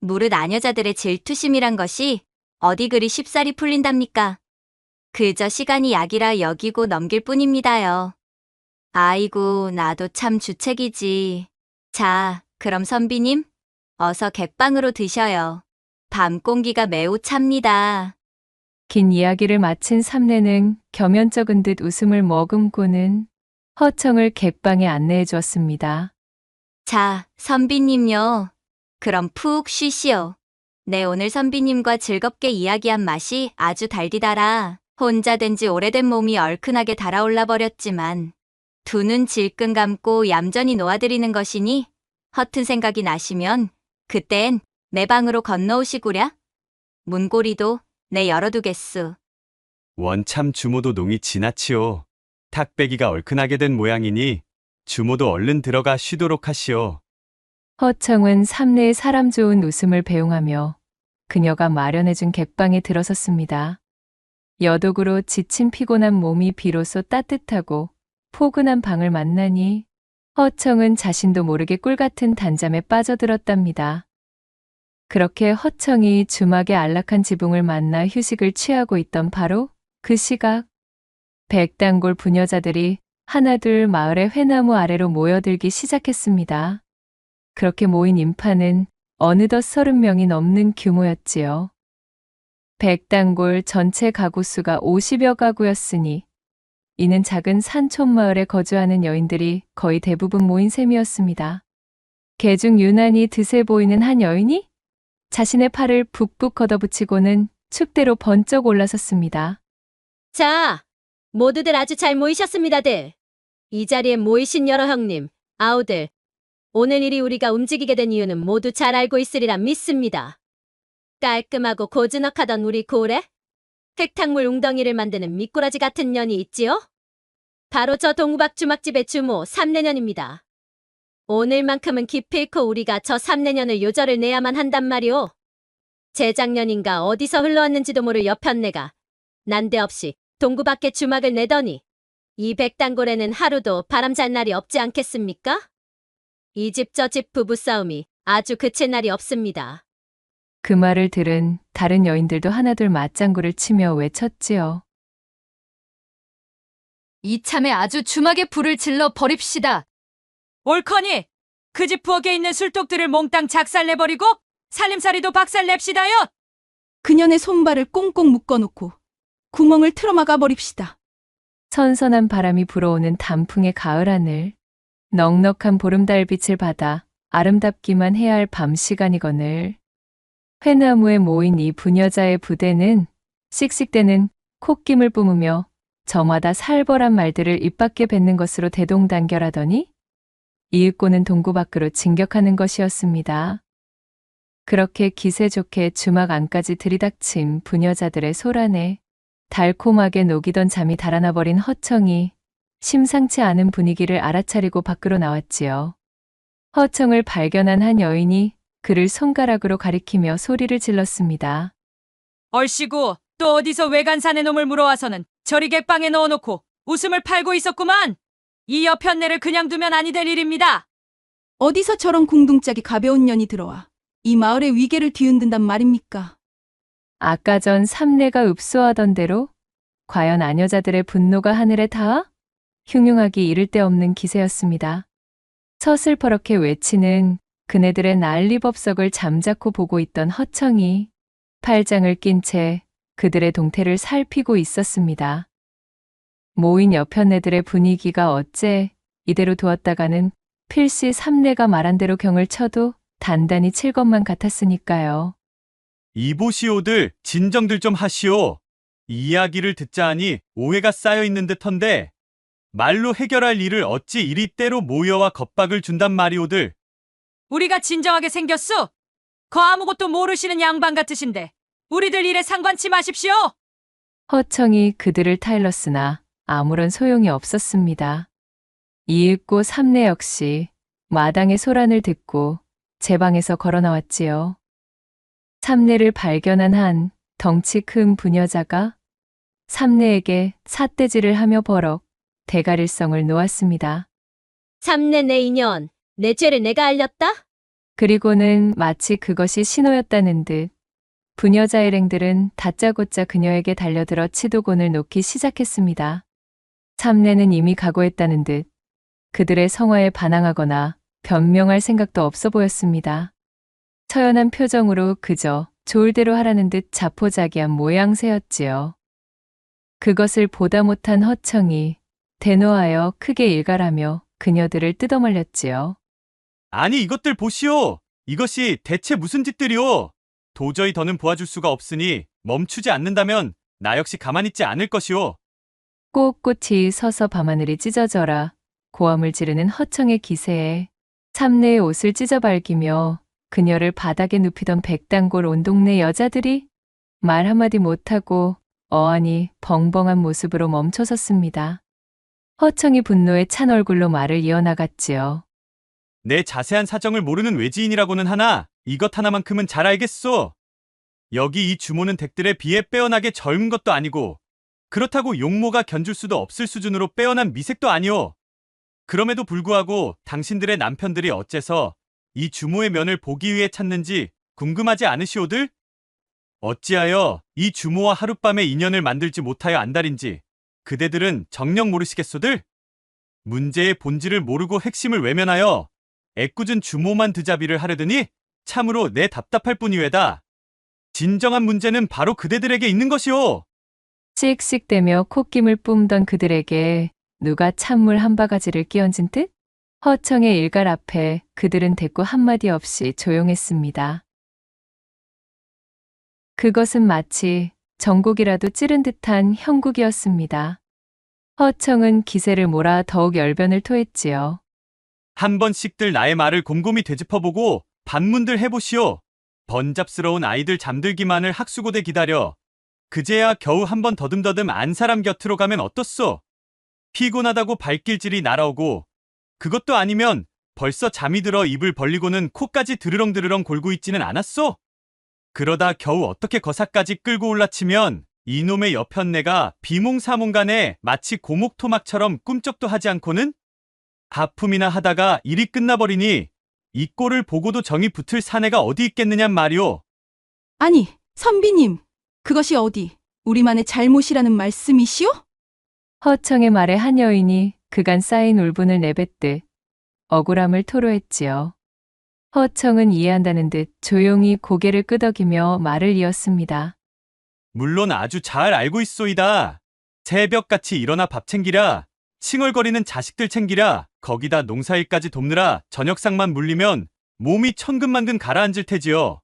무릇 아녀자들의 질투심이란 것이 어디 그리 쉽사리 풀린답니까? 그저 시간이 약이라 여기고 넘길 뿐입니다요. 아이고, 나도 참 주책이지. 자, 그럼 선비님, 어서 객방으로 드셔요. 밤 공기가 매우 찹니다. 긴 이야기를 마친 삼내는 겸연쩍은 듯 웃음을 머금고는 허청을 객방에 안내해 주었습니다. 자, 선비님요. 그럼 푹 쉬시오. 네, 오늘 선비님과 즐겁게 이야기한 맛이 아주 달디달아 혼자 된 지 오래된 몸이 얼큰하게 달아올라 버렸지만 두 눈 질끈 감고 얌전히 놓아드리는 것이니 허튼 생각이 나시면 그땐 내 방으로 건너오시구랴. 문고리도 내 열어두겠수. 원참 주모도 농이 지나치오. 탁배기가 얼큰하게 된 모양이니 주모도 얼른 들어가 쉬도록 하시오. 허청은 삼내의 사람 좋은 웃음을 배웅하며 그녀가 마련해준 객방에 들어섰습니다. 여독으로 지친 피곤한 몸이 비로소 따뜻하고 포근한 방을 만나니 허청은 자신도 모르게 꿀같은 단잠에 빠져들었답니다. 그렇게 허청이 주막의 안락한 지붕을 만나 휴식을 취하고 있던 바로 그 시각, 백단골 부녀자들이 하나둘 마을의 회나무 아래로 모여들기 시작했습니다. 그렇게 모인 인파는 어느덧 30명이 넘는 규모였지요. 백단골 전체 가구 수가 50여 가구였으니 이는 작은 산촌마을에 거주하는 여인들이 거의 대부분 모인 셈이었습니다. 개중 유난히 드세 보이는 한 여인이 자신의 팔을 북북 걷어붙이고는 축대로 번쩍 올라섰습니다. 자, 모두들 아주 잘 모이셨습니다들. 이 자리에 모이신 여러 형님, 아우들, 오늘 일이 우리가 움직이게 된 이유는 모두 잘 알고 있으리라 믿습니다. 깔끔하고 고즈넉하던 우리 고을에 흙탕물 웅덩이를 만드는 미꾸라지 같은 년이 있지요? 바로 저 동박 주막집의 주모 삼내년입니다. 오늘만큼은 기필코 우리가 저 삼내년을 요절을 내야만 한단 말이오. 재작년인가 어디서 흘러왔는지도 모를 여편네가 난데없이 동구 밖에 주막을 내더니 이 백단골에는 하루도 바람 잘 날이 없지 않겠습니까? 이 집 저 집 부부싸움이 아주 그칠 날이 없습니다. 그 말을 들은 다른 여인들도 하나둘 맞장구를 치며 외쳤지요. 이참에 아주 주막에 불을 질러 버립시다. 옳거니 그 집 부엌에 있는 술독들을 몽땅 작살내버리고 살림살이도 박살냅시다요. 그년의 손발을 꽁꽁 묶어놓고 구멍을 틀어막아 버립시다. 선선한 바람이 불어오는 단풍의 가을 하늘, 넉넉한 보름달빛을 받아 아름답기만 해야 할 밤 시간이거늘. 회나무에 모인 이 부녀자의 부대는 씩씩대는 콧김을 뿜으며 저마다 살벌한 말들을 입 밖에 뱉는 것으로 대동단결하더니 이윽고는 동구 밖으로 진격하는 것이었습니다. 그렇게 기세 좋게 주막 안까지 들이닥친 부녀자들의 소란에 달콤하게 녹이던 잠이 달아나 버린 허청이 심상치 않은 분위기를 알아차리고 밖으로 나왔지요. 허청을 발견한 한 여인이 그를 손가락으로 가리키며 소리를 질렀습니다. 얼씨구 또 어디서 외간산의 놈을 물어와서는 저리 객방에 넣어놓고 웃음을 팔고 있었구만. 이 여편네를 그냥 두면 아니 될 일입니다. 어디서 저런 궁둥짝이 가벼운 년이 들어와 이 마을의 위계를 뒤흔든단 말입니까? 아까 전 삼내가 읍소하던 대로 과연 아녀자들의 분노가 하늘에 닿아? 흉흉하기 이를 데 없는 기세였습니다. 서슬퍼렇게 외치는 그네들의 난리법석을 잠자코 보고 있던 허청이 팔짱을 낀 채 그들의 동태를 살피고 있었습니다. 모인 여편네들의 분위기가 어째 이대로 두었다가는 필시 삼내가 말한 대로 경을 쳐도 단단히 칠 것만 같았으니까요. 이보시오들 진정들 좀 하시오. 이야기를 듣자 하니 오해가 쌓여 있는 듯한데 말로 해결할 일을 어찌 이리 때로 모여와 겁박을 준단 말이오들. 우리가 진정하게 생겼소. 거 아무것도 모르시는 양반 같으신데 우리들 일에 상관치 마십시오. 허청이 그들을 타일렀으나 아무런 소용이 없었습니다. 이윽고 삼내 역시 마당의 소란을 듣고 제 방에서 걸어 나왔지요. 삼내를 발견한 한 덩치 큰 부녀자가 삼내에게 삿대질을 하며 버럭 대가릴성을 놓았습니다. 삼내 내 인연, 내 죄를 내가 알렸다? 그리고는 마치 그것이 신호였다는 듯 부녀자 일행들은 다짜고짜 그녀에게 달려들어 치도곤을 놓기 시작했습니다. 삼내는 이미 각오했다는 듯 그들의 성화에 반항하거나 변명할 생각도 없어 보였습니다. 처연한 표정으로 그저 좋을 대로 하라는 듯 자포자기한 모양새였지요. 그것을 보다 못한 허청이 대노하여 크게 일갈하며 그녀들을 뜯어말렸지요. 아니 이것들 보시오. 이것이 대체 무슨 짓들이오. 도저히 더는 보아줄 수가 없으니 멈추지 않는다면 나 역시 가만히 있지 않을 것이오. 꼿꼿이 서서 밤하늘이 찢어져라 고함을 지르는 허청의 기세에 삼내의 옷을 찢어발기며 그녀를 바닥에 눕히던 백단골 온 동네 여자들이 말 한마디 못하고 어안이 벙벙한 모습으로 멈춰섰습니다. 허청이 분노에 찬 얼굴로 말을 이어나갔지요. 내 자세한 사정을 모르는 외지인이라고는 하나 이것 하나만큼은 잘 알겠소. 여기 이 주모는 댁들에 비해 빼어나게 젊은 것도 아니고 그렇다고 용모가 견줄 수도 없을 수준으로 빼어난 미색도 아니오. 그럼에도 불구하고 당신들의 남편들이 어째서 이 주모의 면을 보기 위해 찾는지 궁금하지 않으시오들? 어찌하여 이 주모와 하룻밤에 인연을 만들지 못하여 안달인지 그대들은 정녕 모르시겠소들? 문제의 본질을 모르고 핵심을 외면하여 애꿎은 주모만 드자비를 하려더니 참으로 내 답답할 뿐이외다. 진정한 문제는 바로 그대들에게 있는 것이오. 씩씩대며 콧김을 뿜던 그들에게 누가 찬물 한 바가지를 끼얹은 듯? 허청의 일갈 앞에 그들은 대꾸 한마디 없이 조용했습니다. 그것은 마치 정국이라도 찌른 듯한 형국이었습니다. 허청은 기세를 몰아 더욱 열변을 토했지요. 한 번씩들 나의 말을 곰곰이 되짚어보고 반문들 해보시오. 번잡스러운 아이들 잠들기만을 학수고대 기다려 그제야 겨우 한 번 더듬더듬 안 사람 곁으로 가면 어떻소? 피곤하다고 발길질이 날아오고 그것도 아니면 벌써 잠이 들어 입을 벌리고는 코까지 드르렁드르렁 골고 있지는 않았소? 그러다 겨우 어떻게 거사까지 끌고 올라치면 이놈의 여편네가 비몽사몽간에 마치 고목토막처럼 꿈쩍도 하지 않고는 하품이나 하다가 일이 끝나버리니 이 꼴을 보고도 정이 붙을 사내가 어디 있겠느냔 말이오. 아니, 선비님, 그것이 어디 우리만의 잘못이라는 말씀이시오? 허청의 말에 한 여인이 그간 쌓인 울분을 내뱉듯 억울함을 토로했지요. 허청은 이해한다는 듯 조용히 고개를 끄덕이며 말을 이었습니다. 물론 아주 잘 알고 있소이다. 새벽같이 일어나 밥 챙기랴, 칭얼거리는 자식들 챙기랴, 거기다 농사일까지 돕느라 저녁상만 물리면 몸이 천근만근 가라앉을 테지요.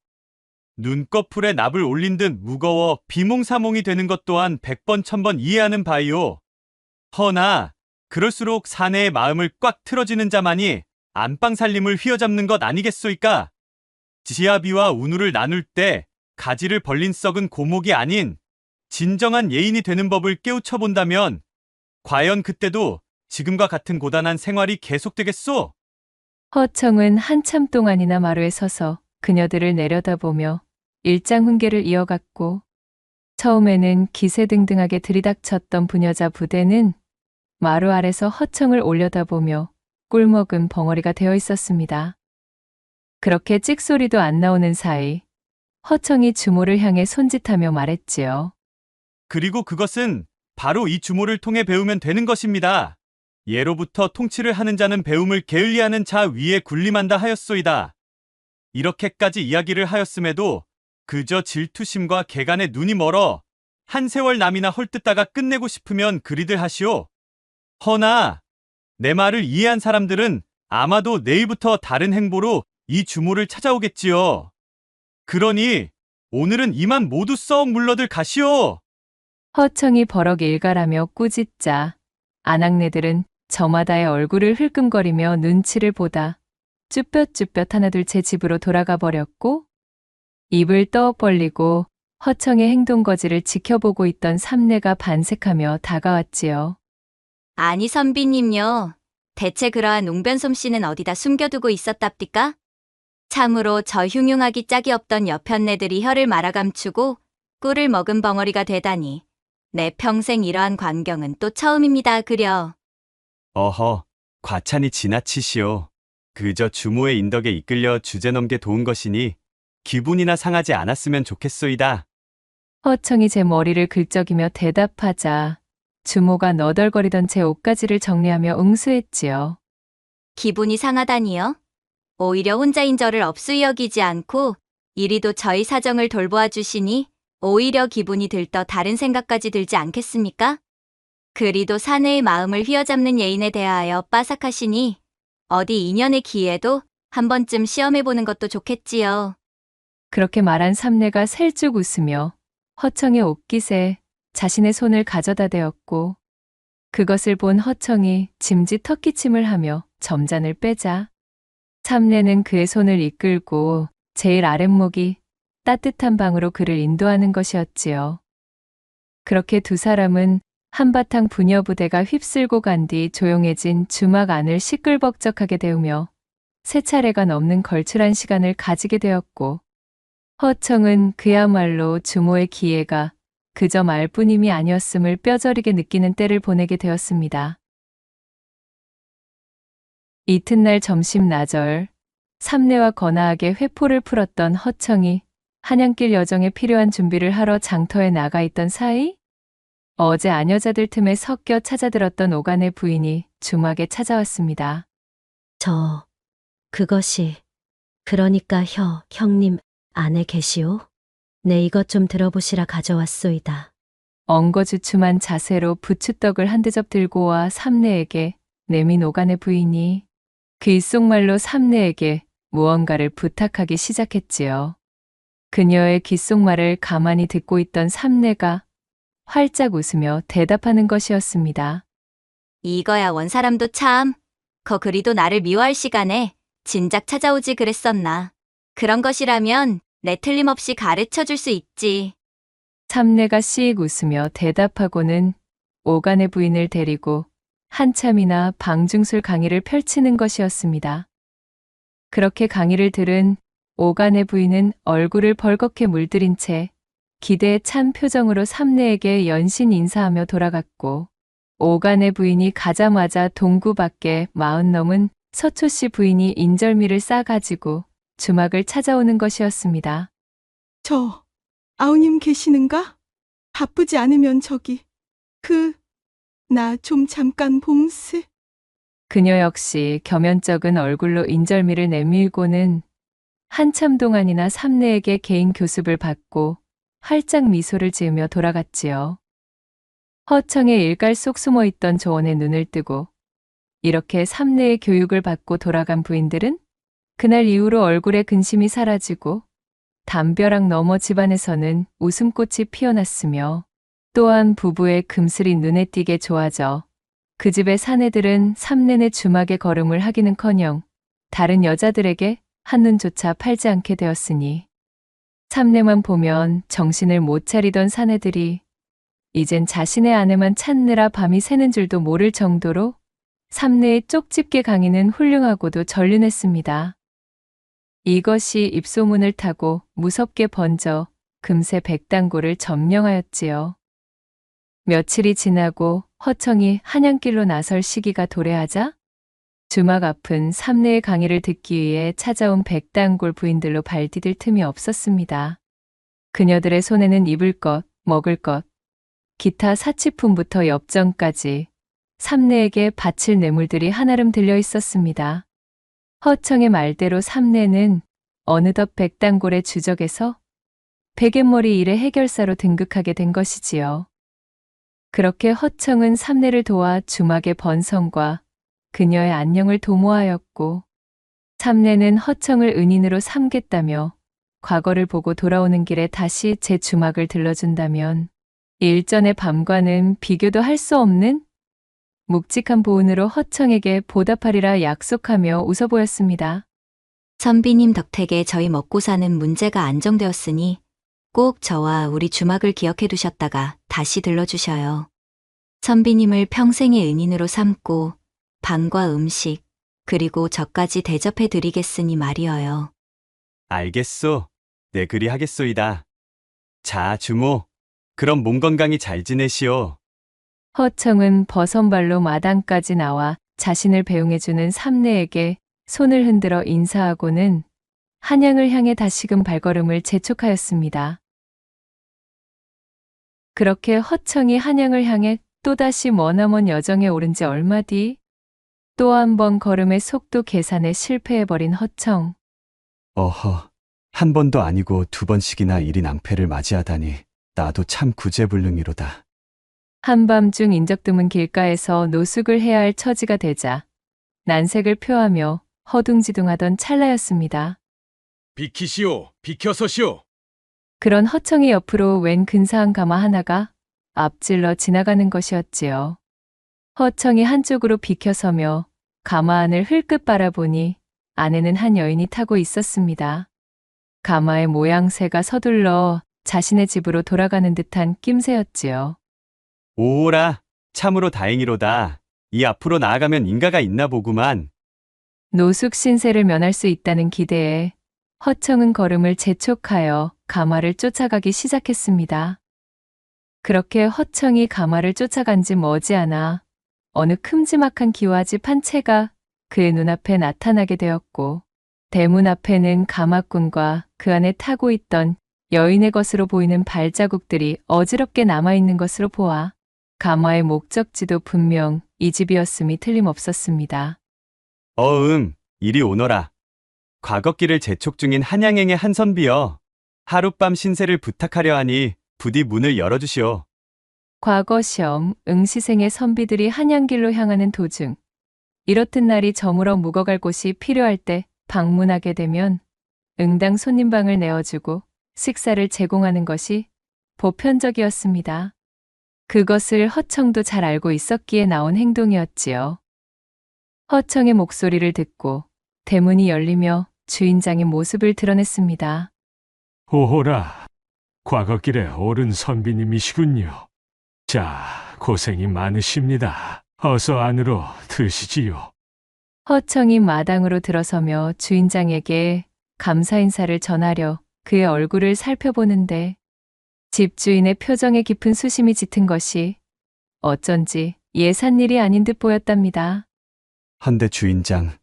눈꺼풀에 납을 올린 듯 무거워 비몽사몽이 되는 것 또한 100번 1000번 이해하는 바이오. 허나 그럴수록 사내의 마음을 꽉 틀어지는 자만이 안방 살림을 휘어잡는 것 아니겠소이까? 지아비와 운우를 나눌 때 가지를 벌린 썩은 고목이 아닌 진정한 예인이 되는 법을 깨우쳐 본다면 과연 그때도 지금과 같은 고단한 생활이 계속되겠소? 허청은 한참 동안이나 마루에 서서 그녀들을 내려다보며 일장훈계를 이어갔고 처음에는 기세등등하게 들이닥쳤던 부녀자 부대는 마루 아래서 허청을 올려다보며 꿀먹은 벙어리가 되어 있었습니다. 그렇게 찍소리도 안 나오는 사이 허청이 주모를 향해 손짓하며 말했지요. 그리고 그것은 바로 이 주모를 통해 배우면 되는 것입니다. 예로부터 통치를 하는 자는 배움을 게을리하는 자 위에 군림한다 하였소이다. 이렇게까지 이야기를 하였음에도 그저 질투심과 개간에 눈이 멀어 한 세월 남이나 헐뜯다가 끝내고 싶으면 그리들 하시오. 허나 내 말을 이해한 사람들은 아마도 내일부터 다른 행보로 이 주모를 찾아오겠지요. 그러니 오늘은 이만 모두 썩 물러들 가시오. 허청이 버럭 일갈하며 꾸짖자 아낙네들은 저마다의 얼굴을 흘끔거리며 눈치를 보다 쭈뼛쭈뼛 하나둘 제 집으로 돌아가 버렸고 입을 떡 벌리고 허청의 행동거지를 지켜보고 있던 삼내가 반색하며 다가왔지요. 아니 선비님요. 대체 그러한 웅변솜씨는 어디다 숨겨두고 있었답디까? 참으로 저 흉흉하기 짝이 없던 여편네들이 혀를 말아감추고 꿀을 먹은 벙어리가 되다니. 내 평생 이러한 광경은 또 처음입니다 그려. 어허, 과찬이 지나치시오. 그저 주모의 인덕에 이끌려 주제넘게 도운 것이니 기분이나 상하지 않았으면 좋겠소이다. 허청이 제 머리를 긁적이며 대답하자 주모가 너덜거리던 제 옷가지를 정리하며 응수했지요. 기분이 상하다니요? 오히려 혼자인 저를 업수히 여기지 않고 이리도 저희 사정을 돌보아 주시니 오히려 기분이 들떠 다른 생각까지 들지 않겠습니까? 그리도 사내의 마음을 휘어잡는 예인에 대하여 빠삭하시니 어디 인연의 기회도 한 번쯤 시험해보는 것도 좋겠지요. 그렇게 말한 삼내가 셀쭉 웃으며 허청의 옷깃에 자신의 손을 가져다 대었고 그것을 본 허청이 짐짓 턱기침을 하며 점잔을 빼자 삼내는 그의 손을 이끌고 제일 아랫목이 따뜻한 방으로 그를 인도하는 것이었지요. 그렇게 두 사람은 한바탕 부녀 부대가 휩쓸고 간 뒤 조용해진 주막 안을 시끌벅적하게 데우며 세 차례가 넘는 걸출한 시간을 가지게 되었고, 허청은 그야말로 주모의 기회가 그저 말뿐임이 아니었음을 뼈저리게 느끼는 때를 보내게 되었습니다. 이튿날 점심 나절, 삼내와 거나하게 회포를 풀었던 허청이 한양길 여정에 필요한 준비를 하러 장터에 나가 있던 사이, 어제 아녀자들 틈에 섞여 찾아들었던 오간의 부인이 주막에 찾아왔습니다. 그것이, 그러니까 형님 안에 계시오? 네, 이것 좀 들어보시라 가져왔소이다. 엉거주춤한 자세로 부추떡을 한 대접 들고 와 삼내에게 내민 오간의 부인이 귓속말로 삼내에게 무언가를 부탁하기 시작했지요. 그녀의 귓속말을 가만히 듣고 있던 삼내가 활짝 웃으며 대답하는 것이었습니다. 이거야 원사람도 참. 그리도 나를 미워할 시간에 진작 찾아오지 그랬었나. 그런 것이라면 내 틀림없이 가르쳐 줄 수 있지. 삼내가 씩 웃으며 대답하고는 오간의 부인을 데리고 한참이나 방중술 강의를 펼치는 것이었습니다. 그렇게 강의를 들은 오간의 부인은 얼굴을 벌겋게 물들인 채 기대에 찬 표정으로 삼내에게 연신 인사하며 돌아갔고, 오간의 부인이 가자마자 동구 밖에 40 넘은 서초씨 부인이 인절미를 싸가지고 주막을 찾아오는 것이었습니다. 아우님 계시는가? 바쁘지 않으면 나 좀 잠깐 봄세. 그녀 역시 겸연쩍은 얼굴로 인절미를 내밀고는 한참 동안이나 삼내에게 개인 교습을 받고 활짝 미소를 지으며 돌아갔지요. 허청의 일갈 속 숨어있던 조언에 눈을 뜨고 이렇게 삼내의 교육을 받고 돌아간 부인들은 그날 이후로 얼굴에 근심이 사라지고 담벼락 너머 집안에서는 웃음꽃이 피어났으며, 또한 부부의 금슬이 눈에 띄게 좋아져 그 집의 사내들은 삼내네 주막에 걸음을 하기는커녕 다른 여자들에게 한눈조차 팔지 않게 되었으니, 삼내만 보면 정신을 못 차리던 사내들이 이젠 자신의 아내만 찾느라 밤이 새는 줄도 모를 정도로 삼내의 쪽집게 강의는 훌륭하고도 전륜했습니다. 이것이 입소문을 타고 무섭게 번져 금세 백당고를 점령하였지요. 며칠이 지나고 허청이 한양길로 나설 시기가 도래하자 주막 앞은 삼내의 강의를 듣기 위해 찾아온 백당골 부인들로 발디딜 틈이 없었습니다. 그녀들의 손에는 입을 것, 먹을 것, 기타 사치품부터 엽전까지 삼내에게 바칠 뇌물들이 한아름 들려 있었습니다. 허청의 말대로 삼내는 어느덧 백당골의 주적에서 백앤머리 일의 해결사로 등극하게 된 것이지요. 그렇게 허청은 삼내를 도와 주막의 번성과 그녀의 안녕을 도모하였고, 삼내는 허청을 은인으로 삼겠다며 과거를 보고 돌아오는 길에 다시 제 주막을 들러준다면 일전의 밤과는 비교도 할 수 없는 묵직한 보은으로 허청에게 보답하리라 약속하며 웃어 보였습니다. 선비님 덕택에 저희 먹고 사는 문제가 안정되었으니 꼭 저와 우리 주막을 기억해 두셨다가 다시 들러주셔요. 선비님을 평생의 은인으로 삼고 방과 음식, 그리고 저까지 대접해 드리겠으니 말이어요. 알겠소. 네, 그리 하겠소이다. 자, 주모. 그럼 몸 건강히 잘 지내시오. 허청은 버선발로 마당까지 나와 자신을 배웅해주는 삼내에게 손을 흔들어 인사하고는 한양을 향해 다시금 발걸음을 재촉하였습니다. 그렇게 허청이 한양을 향해 또다시 머나먼 여정에 오른 지 얼마 뒤 또 한 번 걸음의 속도 계산에 실패해버린 허청. 어허, 한 번도 아니고 2번씩이나 일이 낭패를 맞이하다니 나도 참 구제불능이로다. 한밤중 인적 드문 길가에서 노숙을 해야 할 처지가 되자 난색을 표하며 허둥지둥하던 찰나였습니다. 비키시오, 비켜서시오. 그런 허청의 옆으로 웬 근사한 가마 하나가 앞질러 지나가는 것이었지요. 허청이 한쪽으로 비켜서며 가마 안을 흘끗 바라보니 안에는 한 여인이 타고 있었습니다. 가마의 모양새가 서둘러 자신의 집으로 돌아가는 듯한 낌새였지요. 오라, 참으로 다행이로다. 이 앞으로 나아가면 인가가 있나 보구만. 노숙 신세를 면할 수 있다는 기대에 허청은 걸음을 재촉하여 가마를 쫓아가기 시작했습니다. 그렇게 허청이 가마를 쫓아간 지 머지않아 어느 큼지막한 기와집 한 채가 그의 눈앞에 나타나게 되었고, 대문 앞에는 가마꾼과 그 안에 타고 있던 여인의 것으로 보이는 발자국들이 어지럽게 남아있는 것으로 보아 가마의 목적지도 분명 이 집이었음이 틀림없었습니다. 이리 오너라. 과거길을 재촉 중인 한양행의 한선비여. 하룻밤 신세를 부탁하려 하니 부디 문을 열어주시오. 과거시험 응시생의 선비들이 한양길로 향하는 도중, 이렇듯 날이 저물어 묵어갈 곳이 필요할 때 방문하게 되면 응당 손님방을 내어주고 식사를 제공하는 것이 보편적이었습니다. 그것을 허청도 잘 알고 있었기에 나온 행동이었지요. 허청의 목소리를 듣고 대문이 열리며 주인장의 모습을 드러냈습니다. 오호라, 과거길에 오른 선비님이시군요. 자, 고생이 많으십니다. 어서 안으로 드시지요. 허청이 마당으로 들어서며 주인장에게 감사 인사를 전하려 그의 얼굴을 살펴보는데, 집주인의 표정에 깊은 수심이 짙은 것이 어쩐지 예산 일이 아닌 듯 보였답니다. 헌데 주인장,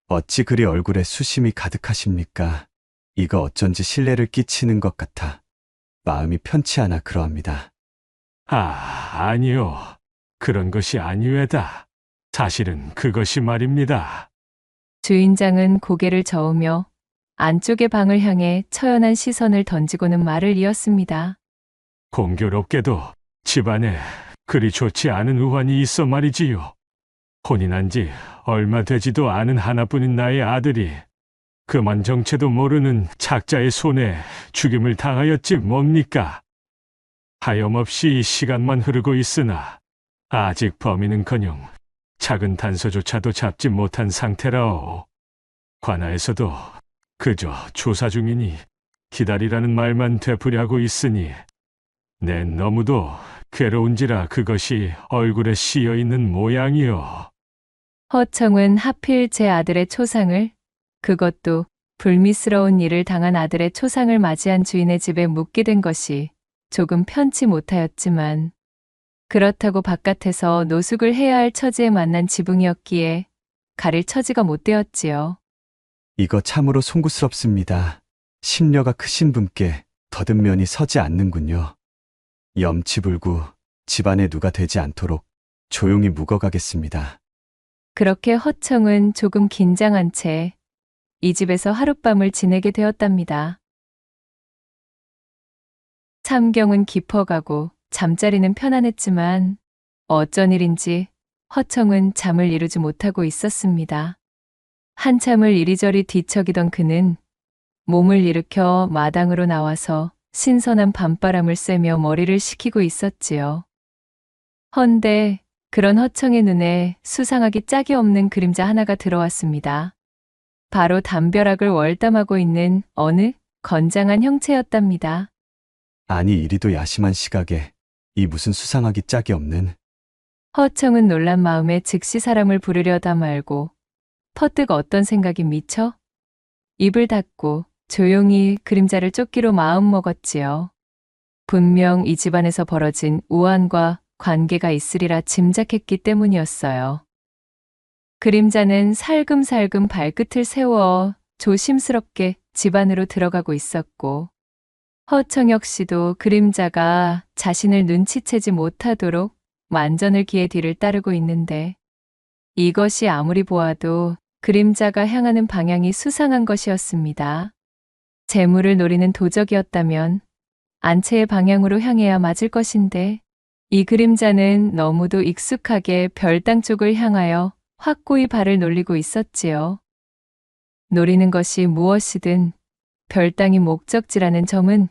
어찌 그리 얼굴에 수심이 가득하십니까? 이거 어쩐지 신뢰를 끼치는 것 같아 마음이 편치 않아 그러합니다. 아니요. 그런 것이 아니외다. 사실은 그것이 말입니다. 주인장은 고개를 저으며 안쪽의 방을 향해 처연한 시선을 던지고는 말을 이었습니다. 공교롭게도 집안에 그리 좋지 않은 우환이 있어 말이지요. 혼인한 지 얼마 되지도 않은 하나뿐인 나의 아들이 그만 정체도 모르는 작자의 손에 죽임을 당하였지 뭡니까? 하염없이 시간만 흐르고 있으나 아직 범인은커녕 작은 단서조차도 잡지 못한 상태라오. 관아에서도 그저 조사 중이니 기다리라는 말만 되풀이하고 있으니 내 너무도 괴로운지라 그것이 얼굴에 씌여 있는 모양이요. 허청은 하필 제 아들의 초상을, 그것도 불미스러운 일을 당한 아들의 초상을 맞이한 주인의 집에 묵게 된 것이 조금 편치 못하였지만, 그렇다고 바깥에서 노숙을 해야 할 처지에 만난 지붕이었기에 가릴 처지가 못 되었지요. 이거 참으로 송구스럽습니다. 심려가 크신 분께 더듬 면이 서지 않는군요. 염치불구 집안에 누가 되지 않도록 조용히 묵어가겠습니다. 그렇게 허청은 조금 긴장한 채 이 집에서 하룻밤을 지내게 되었답니다. 참경은 깊어가고 잠자리는 편안했지만 어쩐 일인지 허청은 잠을 이루지 못하고 있었습니다. 한참을 이리저리 뒤척이던 그는 몸을 일으켜 마당으로 나와서 신선한 밤바람을 쐬며 머리를 식히고 있었지요. 헌데 그런 허청의 눈에 수상하기 짝이 없는 그림자 하나가 들어왔습니다. 바로 담벼락을 월담하고 있는 어느 건장한 형체였답니다. 아니 이리도 야심한 시각에 이 무슨 수상하기 짝이 없는. 허청은 놀란 마음에 즉시 사람을 부르려다 말고 퍼뜩 어떤 생각이 미쳐 입을 닫고 조용히 그림자를 쫓기로 마음먹었지요. 분명 이 집안에서 벌어진 우환과 관계가 있으리라 짐작했기 때문이었어요. 그림자는 살금살금 발끝을 세워 조심스럽게 집 안으로 들어가고 있었고, 허청 역시도 그림자가 자신을 눈치채지 못하도록 만전을 기해 뒤를 따르고 있는데, 이것이 아무리 보아도 그림자가 향하는 방향이 수상한 것이었습니다. 재물을 노리는 도적이었다면 안채의 방향으로 향해야 맞을 것인데, 이 그림자는 너무도 익숙하게 별당 쪽을 향하여 확고히 발을 놀리고 있었지요. 노리는 것이 무엇이든 별당이 목적지라는 점은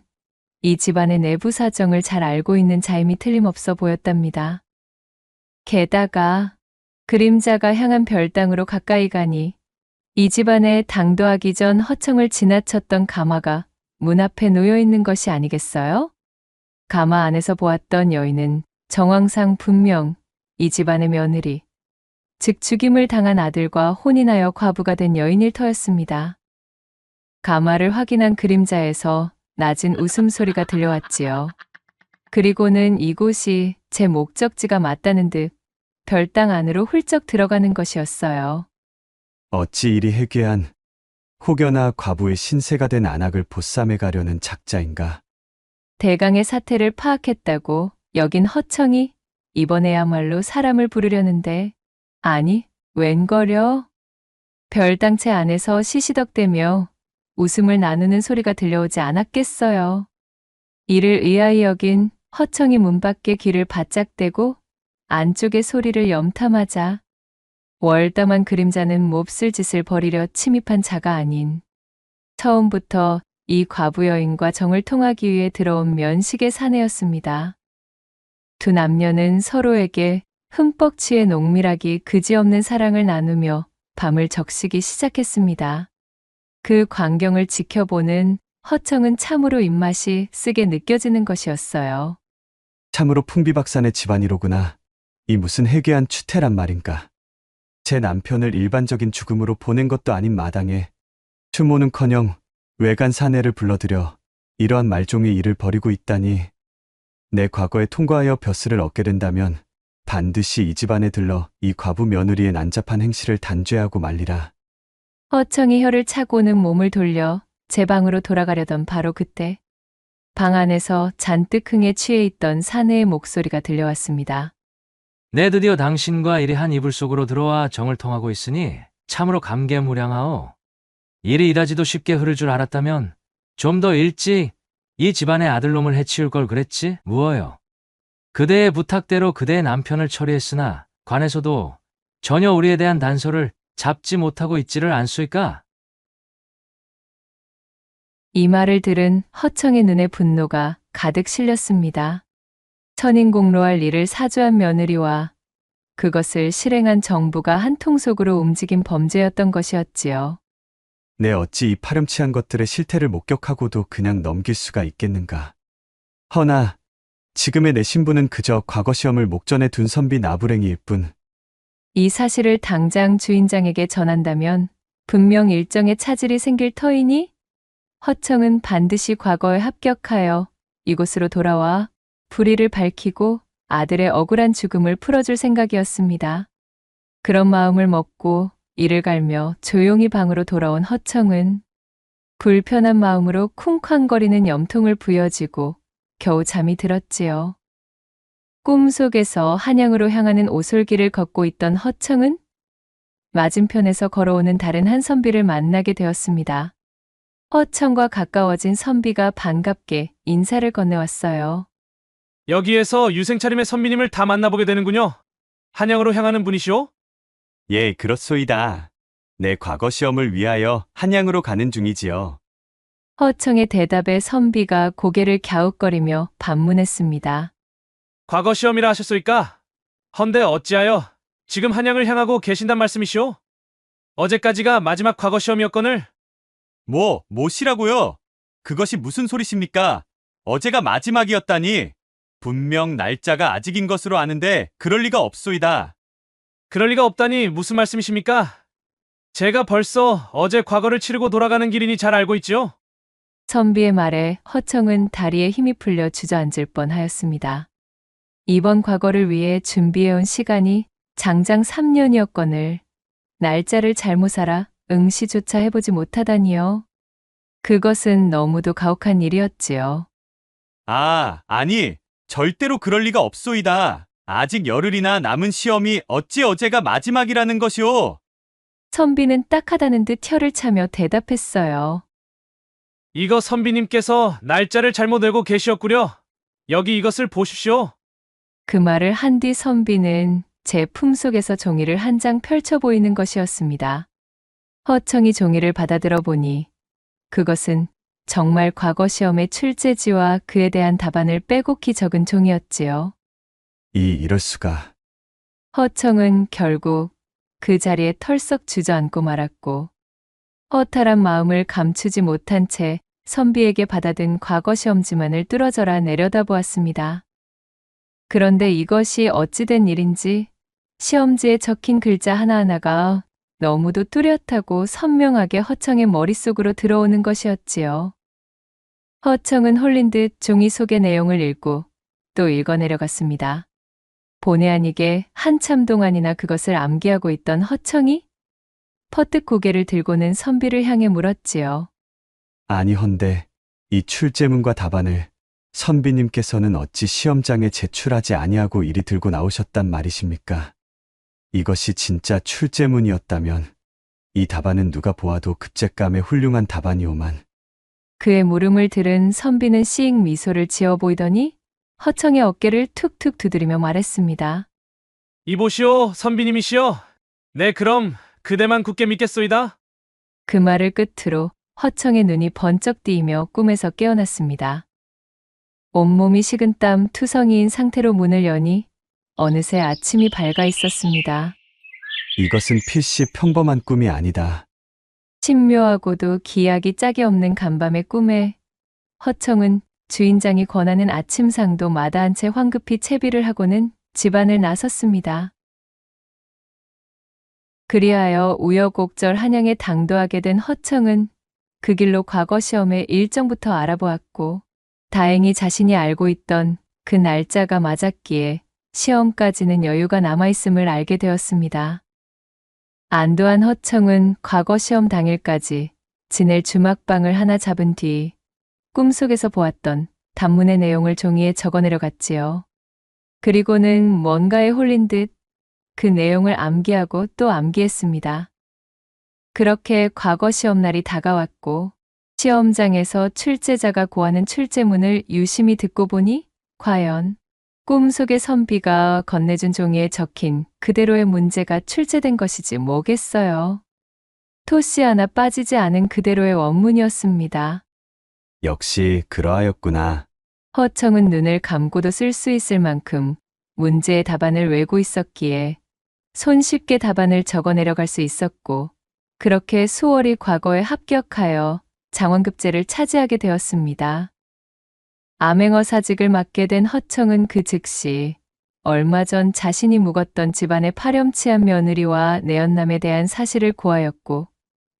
이 집안의 내부 사정을 잘 알고 있는 자임이 틀림없어 보였답니다. 게다가 그림자가 향한 별당으로 가까이 가니 이 집안에 당도하기 전 허청을 지나쳤던 가마가 문 앞에 놓여 있는 것이 아니겠어요? 가마 안에서 보았던 여인은 정황상 분명 이 집안의 며느리, 즉 죽임을 당한 아들과 혼인하여 과부가 된 여인일 터였습니다. 가마를 확인한 그림자에서 낮은 웃음소리가 들려왔지요. 그리고는 이곳이 제 목적지가 맞다는 듯 별당 안으로 훌쩍 들어가는 것이었어요. 어찌 이리 해괴한 혹여나 과부의 신세가 된 안악을 보쌈해 가려는 작자인가. 대강의 사태를 파악했다고 여긴 허청이 이번에야말로 사람을 부르려는데 아니 웬거려? 별당체 안에서 시시덕대며 웃음을 나누는 소리가 들려오지 않았겠어요. 이를 의아히 여긴 허청이 문 밖에 귀를 바짝 대고 안쪽의 소리를 염탐하자 월담한 그림자는 몹쓸 짓을 벌이려 침입한 자가 아닌 처음부터 이 과부 여인과 정을 통하기 위해 들어온 면식의 사내였습니다. 두 남녀는 서로에게 흠뻑 취해 농밀하기 그지없는 사랑을 나누며 밤을 적시기 시작했습니다. 그 광경을 지켜보는 허청은 참으로 입맛이 쓰게 느껴지는 것이었어요. 참으로 풍비박산의 집안이로구나. 이 무슨 해괴한 추태란 말인가. 제 남편을 일반적인 죽음으로 보낸 것도 아닌 마당에 추모는커녕 외간 사내를 불러들여 이러한 말종의 일을 벌이고 있다니. 내 과거에 통과하여 벼슬을 얻게 된다면 반드시 이 집안에 들러 이 과부 며느리의 난잡한 행실을 단죄하고 말리라. 허청이 혀를 차고는 몸을 돌려 제 방으로 돌아가려던 바로 그때 방 안에서 잔뜩 흥에 취해 있던 사내의 목소리가 들려왔습니다. 내 드디어 당신과 일이 한 이불 속으로 들어와 정을 통하고 있으니 참으로 감개무량하오. 일이 이다지도 쉽게 흐를 줄 알았다면 좀 더 일찍 이 집안의 아들놈을 해치울 걸 그랬지 무어요. 그대의 부탁대로 그대의 남편을 처리했으나 관에서도 전혀 우리에 대한 단서를 잡지 못하고 있지를 않수이까? 이 말을 들은 허청의 눈에 분노가 가득 실렸습니다. 천인공로할 일을 사주한 며느리와 그것을 실행한 정부가 한 통속으로 움직인 범죄였던 것이었지요. 내 어찌 이 파렴치한 것들의 실태를 목격하고도 그냥 넘길 수가 있겠는가. 허나 지금의 내 신부는 그저 과거 시험을 목전에 둔 선비 나부랭이일 뿐. 이 사실을 당장 주인장에게 전한다면 분명 일정의 차질이 생길 터이니 허청은 반드시 과거에 합격하여 이곳으로 돌아와 불의를 밝히고 아들의 억울한 죽음을 풀어줄 생각이었습니다. 그런 마음을 먹고 이를 갈며 조용히 방으로 돌아온 허청은 불편한 마음으로 쿵쾅거리는 염통을 부여지고 겨우 잠이 들었지요. 꿈속에서 한양으로 향하는 오솔길을 걷고 있던 허청은 맞은편에서 걸어오는 다른 한 선비를 만나게 되었습니다. 허청과 가까워진 선비가 반갑게 인사를 건네왔어요. 여기에서 유생차림의 선비님을 다 만나보게 되는군요. 한양으로 향하는 분이시오? 예, 그렇소이다. 내 과거 시험을 위하여 한양으로 가는 중이지요. 허청의 대답에 선비가 고개를 갸웃거리며 반문했습니다. 과거 시험이라 하셨소이까? 헌데 어찌하여 지금 한양을 향하고 계신단 말씀이시오? 어제까지가 마지막 과거 시험이었거늘. 뭐시라고요? 그것이 무슨 소리십니까? 어제가 마지막이었다니. 분명 날짜가 아직인 것으로 아는데 그럴 리가 없소이다. 그럴 리가 없다니 무슨 말씀이십니까? 제가 벌써 어제 과거를 치르고 돌아가는 길이니 잘 알고 있지요? 선비의 말에 허청은 다리에 힘이 풀려 주저앉을 뻔하였습니다. 이번 과거를 위해 준비해온 시간이 장장 3년이었거늘 날짜를 잘못 알아 응시조차 해보지 못하다니요. 그것은 너무도 가혹한 일이었지요. 아니, 절대로 그럴 리가 없소이다. 아직 열흘이나 남은 시험이 어찌 어제가 마지막이라는 것이오? 선비는 딱하다는 듯 혀를 차며 대답했어요. 이거 선비님께서 날짜를 잘못 외고 계시었구려. 여기 이것을 보십시오. 그 말을 한 뒤 선비는 제 품속에서 종이를 한 장 펼쳐 보이는 것이었습니다. 허청이 종이를 받아들어 보니 그것은 정말 과거 시험의 출제지와 그에 대한 답안을 빼곡히 적은 종이었지요. 이럴 수가. 허청은 결국 그 자리에 털썩 주저앉고 말았고 허탈한 마음을 감추지 못한 채 선비에게 받아든 과거 시험지만을 뚫어져라 내려다보았습니다. 그런데 이것이 어찌된 일인지 시험지에 적힌 글자 하나하나가 너무도 뚜렷하고 선명하게 허청의 머릿속으로 들어오는 것이었지요. 허청은 홀린 듯 종이 속의 내용을 읽고 또 읽어내려갔습니다. 본의 아니게 한참 동안이나 그것을 암기하고 있던 허청이 퍼뜩 고개를 들고는 선비를 향해 물었지요. 아니헌데 이 출제문과 답안을 선비님께서는 어찌 시험장에 제출하지 아니하고 이리 들고 나오셨단 말이십니까? 이것이 진짜 출제문이었다면 이 답안은 누가 보아도 급제감의 훌륭한 답안이오만. 그의 물음을 들은 선비는 씩 미소를 지어 보이더니 허청의 어깨를 툭툭 두드리며 말했습니다. 이보시오, 선비님이시여. 네, 그럼 그대만 굳게 믿겠소이다. 그 말을 끝으로 허청의 눈이 번쩍 뜨이며 꿈에서 깨어났습니다. 온몸이 식은땀 투성이인 상태로 문을 여니 어느새 아침이 밝아 있었습니다. 이것은 필시 평범한 꿈이 아니다. 신묘하고도 기약이 짝이 없는 간밤의 꿈에 허청은 주인장이 권하는 아침상도 마다한 채 황급히 채비를 하고는 집안을 나섰습니다. 그리하여 우여곡절 한양에 당도하게 된 허청은 그 길로 과거 시험의 일정부터 알아보았고 다행히 자신이 알고 있던 그 날짜가 맞았기에 시험까지는 여유가 남아있음을 알게 되었습니다. 안도한 허청은 과거 시험 당일까지 지낼 주막방을 하나 잡은 뒤 꿈속에서 보았던 단문의 내용을 종이에 적어내려갔지요. 그리고는 뭔가에 홀린 듯 그 내용을 암기하고 또 암기했습니다. 그렇게 과거 시험날이 다가왔고 시험장에서 출제자가 고하는 출제문을 유심히 듣고 보니 과연 꿈속의 선비가 건네준 종이에 적힌 그대로의 문제가 출제된 것이지 뭐겠어요. 토씨 하나 빠지지 않은 그대로의 원문이었습니다. 역시 그러하였구나. 허청은 눈을 감고도 쓸 수 있을 만큼 문제의 답안을 외고 있었기에 손쉽게 답안을 적어내려갈 수 있었고 그렇게 수월히 과거에 합격하여 장원급제를 차지하게 되었습니다. 암행어 사직을 맡게 된 허청은 그 즉시 얼마 전 자신이 묵었던 집안의 파렴치한 며느리와 내연남에 대한 사실을 고하였고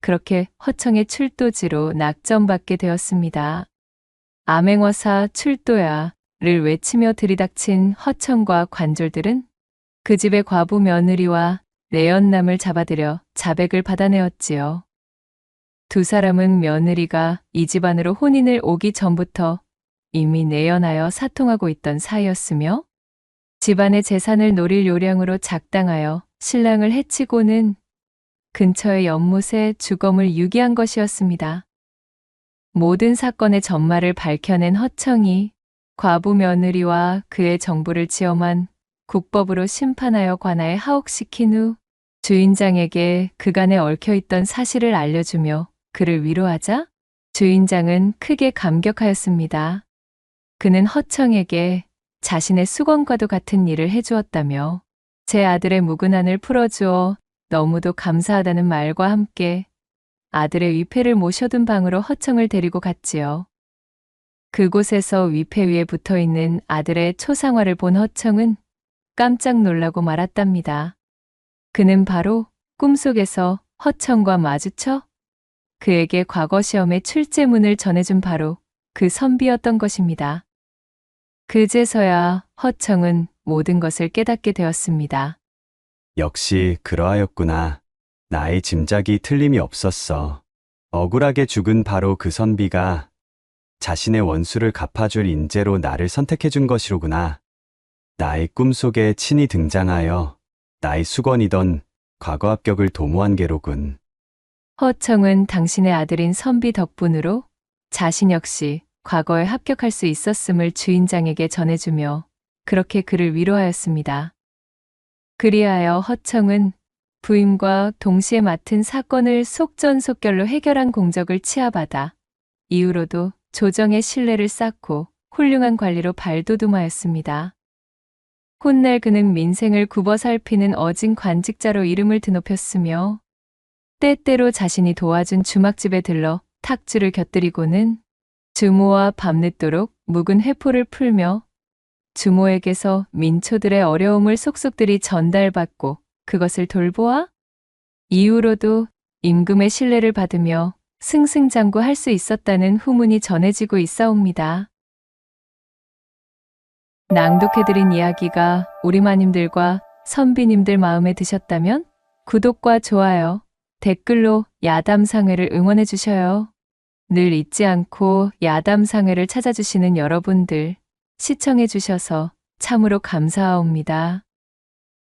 그렇게 허청의 출도지로 낙점받게 되었습니다. 암행어사 출도야를 외치며 들이닥친 허청과 관졸들은 그 집의 과부 며느리와 내연남을 잡아들여 자백을 받아내었지요. 두 사람은 며느리가 이 집안으로 혼인을 오기 전부터 이미 내연하여 사통하고 있던 사이였으며 집안의 재산을 노릴 요량으로 작당하여 신랑을 해치고는 근처의 연못에 주검을 유기한 것이었습니다. 모든 사건의 전말을 밝혀낸 허청이 과부 며느리와 그의 정부를 지엄한 국법으로 심판하여 관하에 하옥시킨 후 주인장에게 그간에 얽혀있던 사실을 알려주며 그를 위로하자 주인장은 크게 감격하였습니다. 그는 허청에게 자신의 수건과도 같은 일을 해주었다며 제 아들의 묵은한을 풀어주어 너무도 감사하다는 말과 함께 아들의 위패를 모셔둔 방으로 허청을 데리고 갔지요. 그곳에서 위패 위에 붙어있는 아들의 초상화를 본 허청은 깜짝 놀라고 말았답니다. 그는 바로 꿈속에서 허청과 마주쳐 그에게 과거 시험의 출제문을 전해준 바로 그 선비였던 것입니다. 그제서야 허청은 모든 것을 깨닫게 되었습니다. 역시 그러하였구나. 나의 짐작이 틀림이 없었어. 억울하게 죽은 바로 그 선비가 자신의 원수를 갚아줄 인재로 나를 선택해준 것이로구나. 나의 꿈속에 친히 등장하여 나의 수건이던 과거 합격을 도모한 게로군. 허청은 당신의 아들인 선비 덕분으로 자신 역시 과거에 합격할 수 있었음을 주인장에게 전해주며 그렇게 그를 위로하였습니다. 그리하여 허청은 부임과 동시에 맡은 사건을 속전속결로 해결한 공적을 치하받아 이후로도 조정의 신뢰를 쌓고 훌륭한 관리로 발돋움하였습니다. 훗날 그는 민생을 굽어 살피는 어진 관직자로 이름을 드높였으며 때때로 자신이 도와준 주막집에 들러 탁주를 곁들이고는 주모와 밤늦도록 묵은 회포를 풀며 주모에게서 민초들의 어려움을 속속들이 전달받고 그것을 돌보아 이후로도 임금의 신뢰를 받으며 승승장구할 수 있었다는 후문이 전해지고 있사옵니다. 낭독해드린 이야기가 우리 마님들과 선비님들 마음에 드셨다면 구독과 좋아요, 댓글로 야담상회를 응원해 주셔요. 늘 잊지 않고 야담상회를 찾아주시는 여러분들 시청해 주셔서 참으로 감사하옵니다.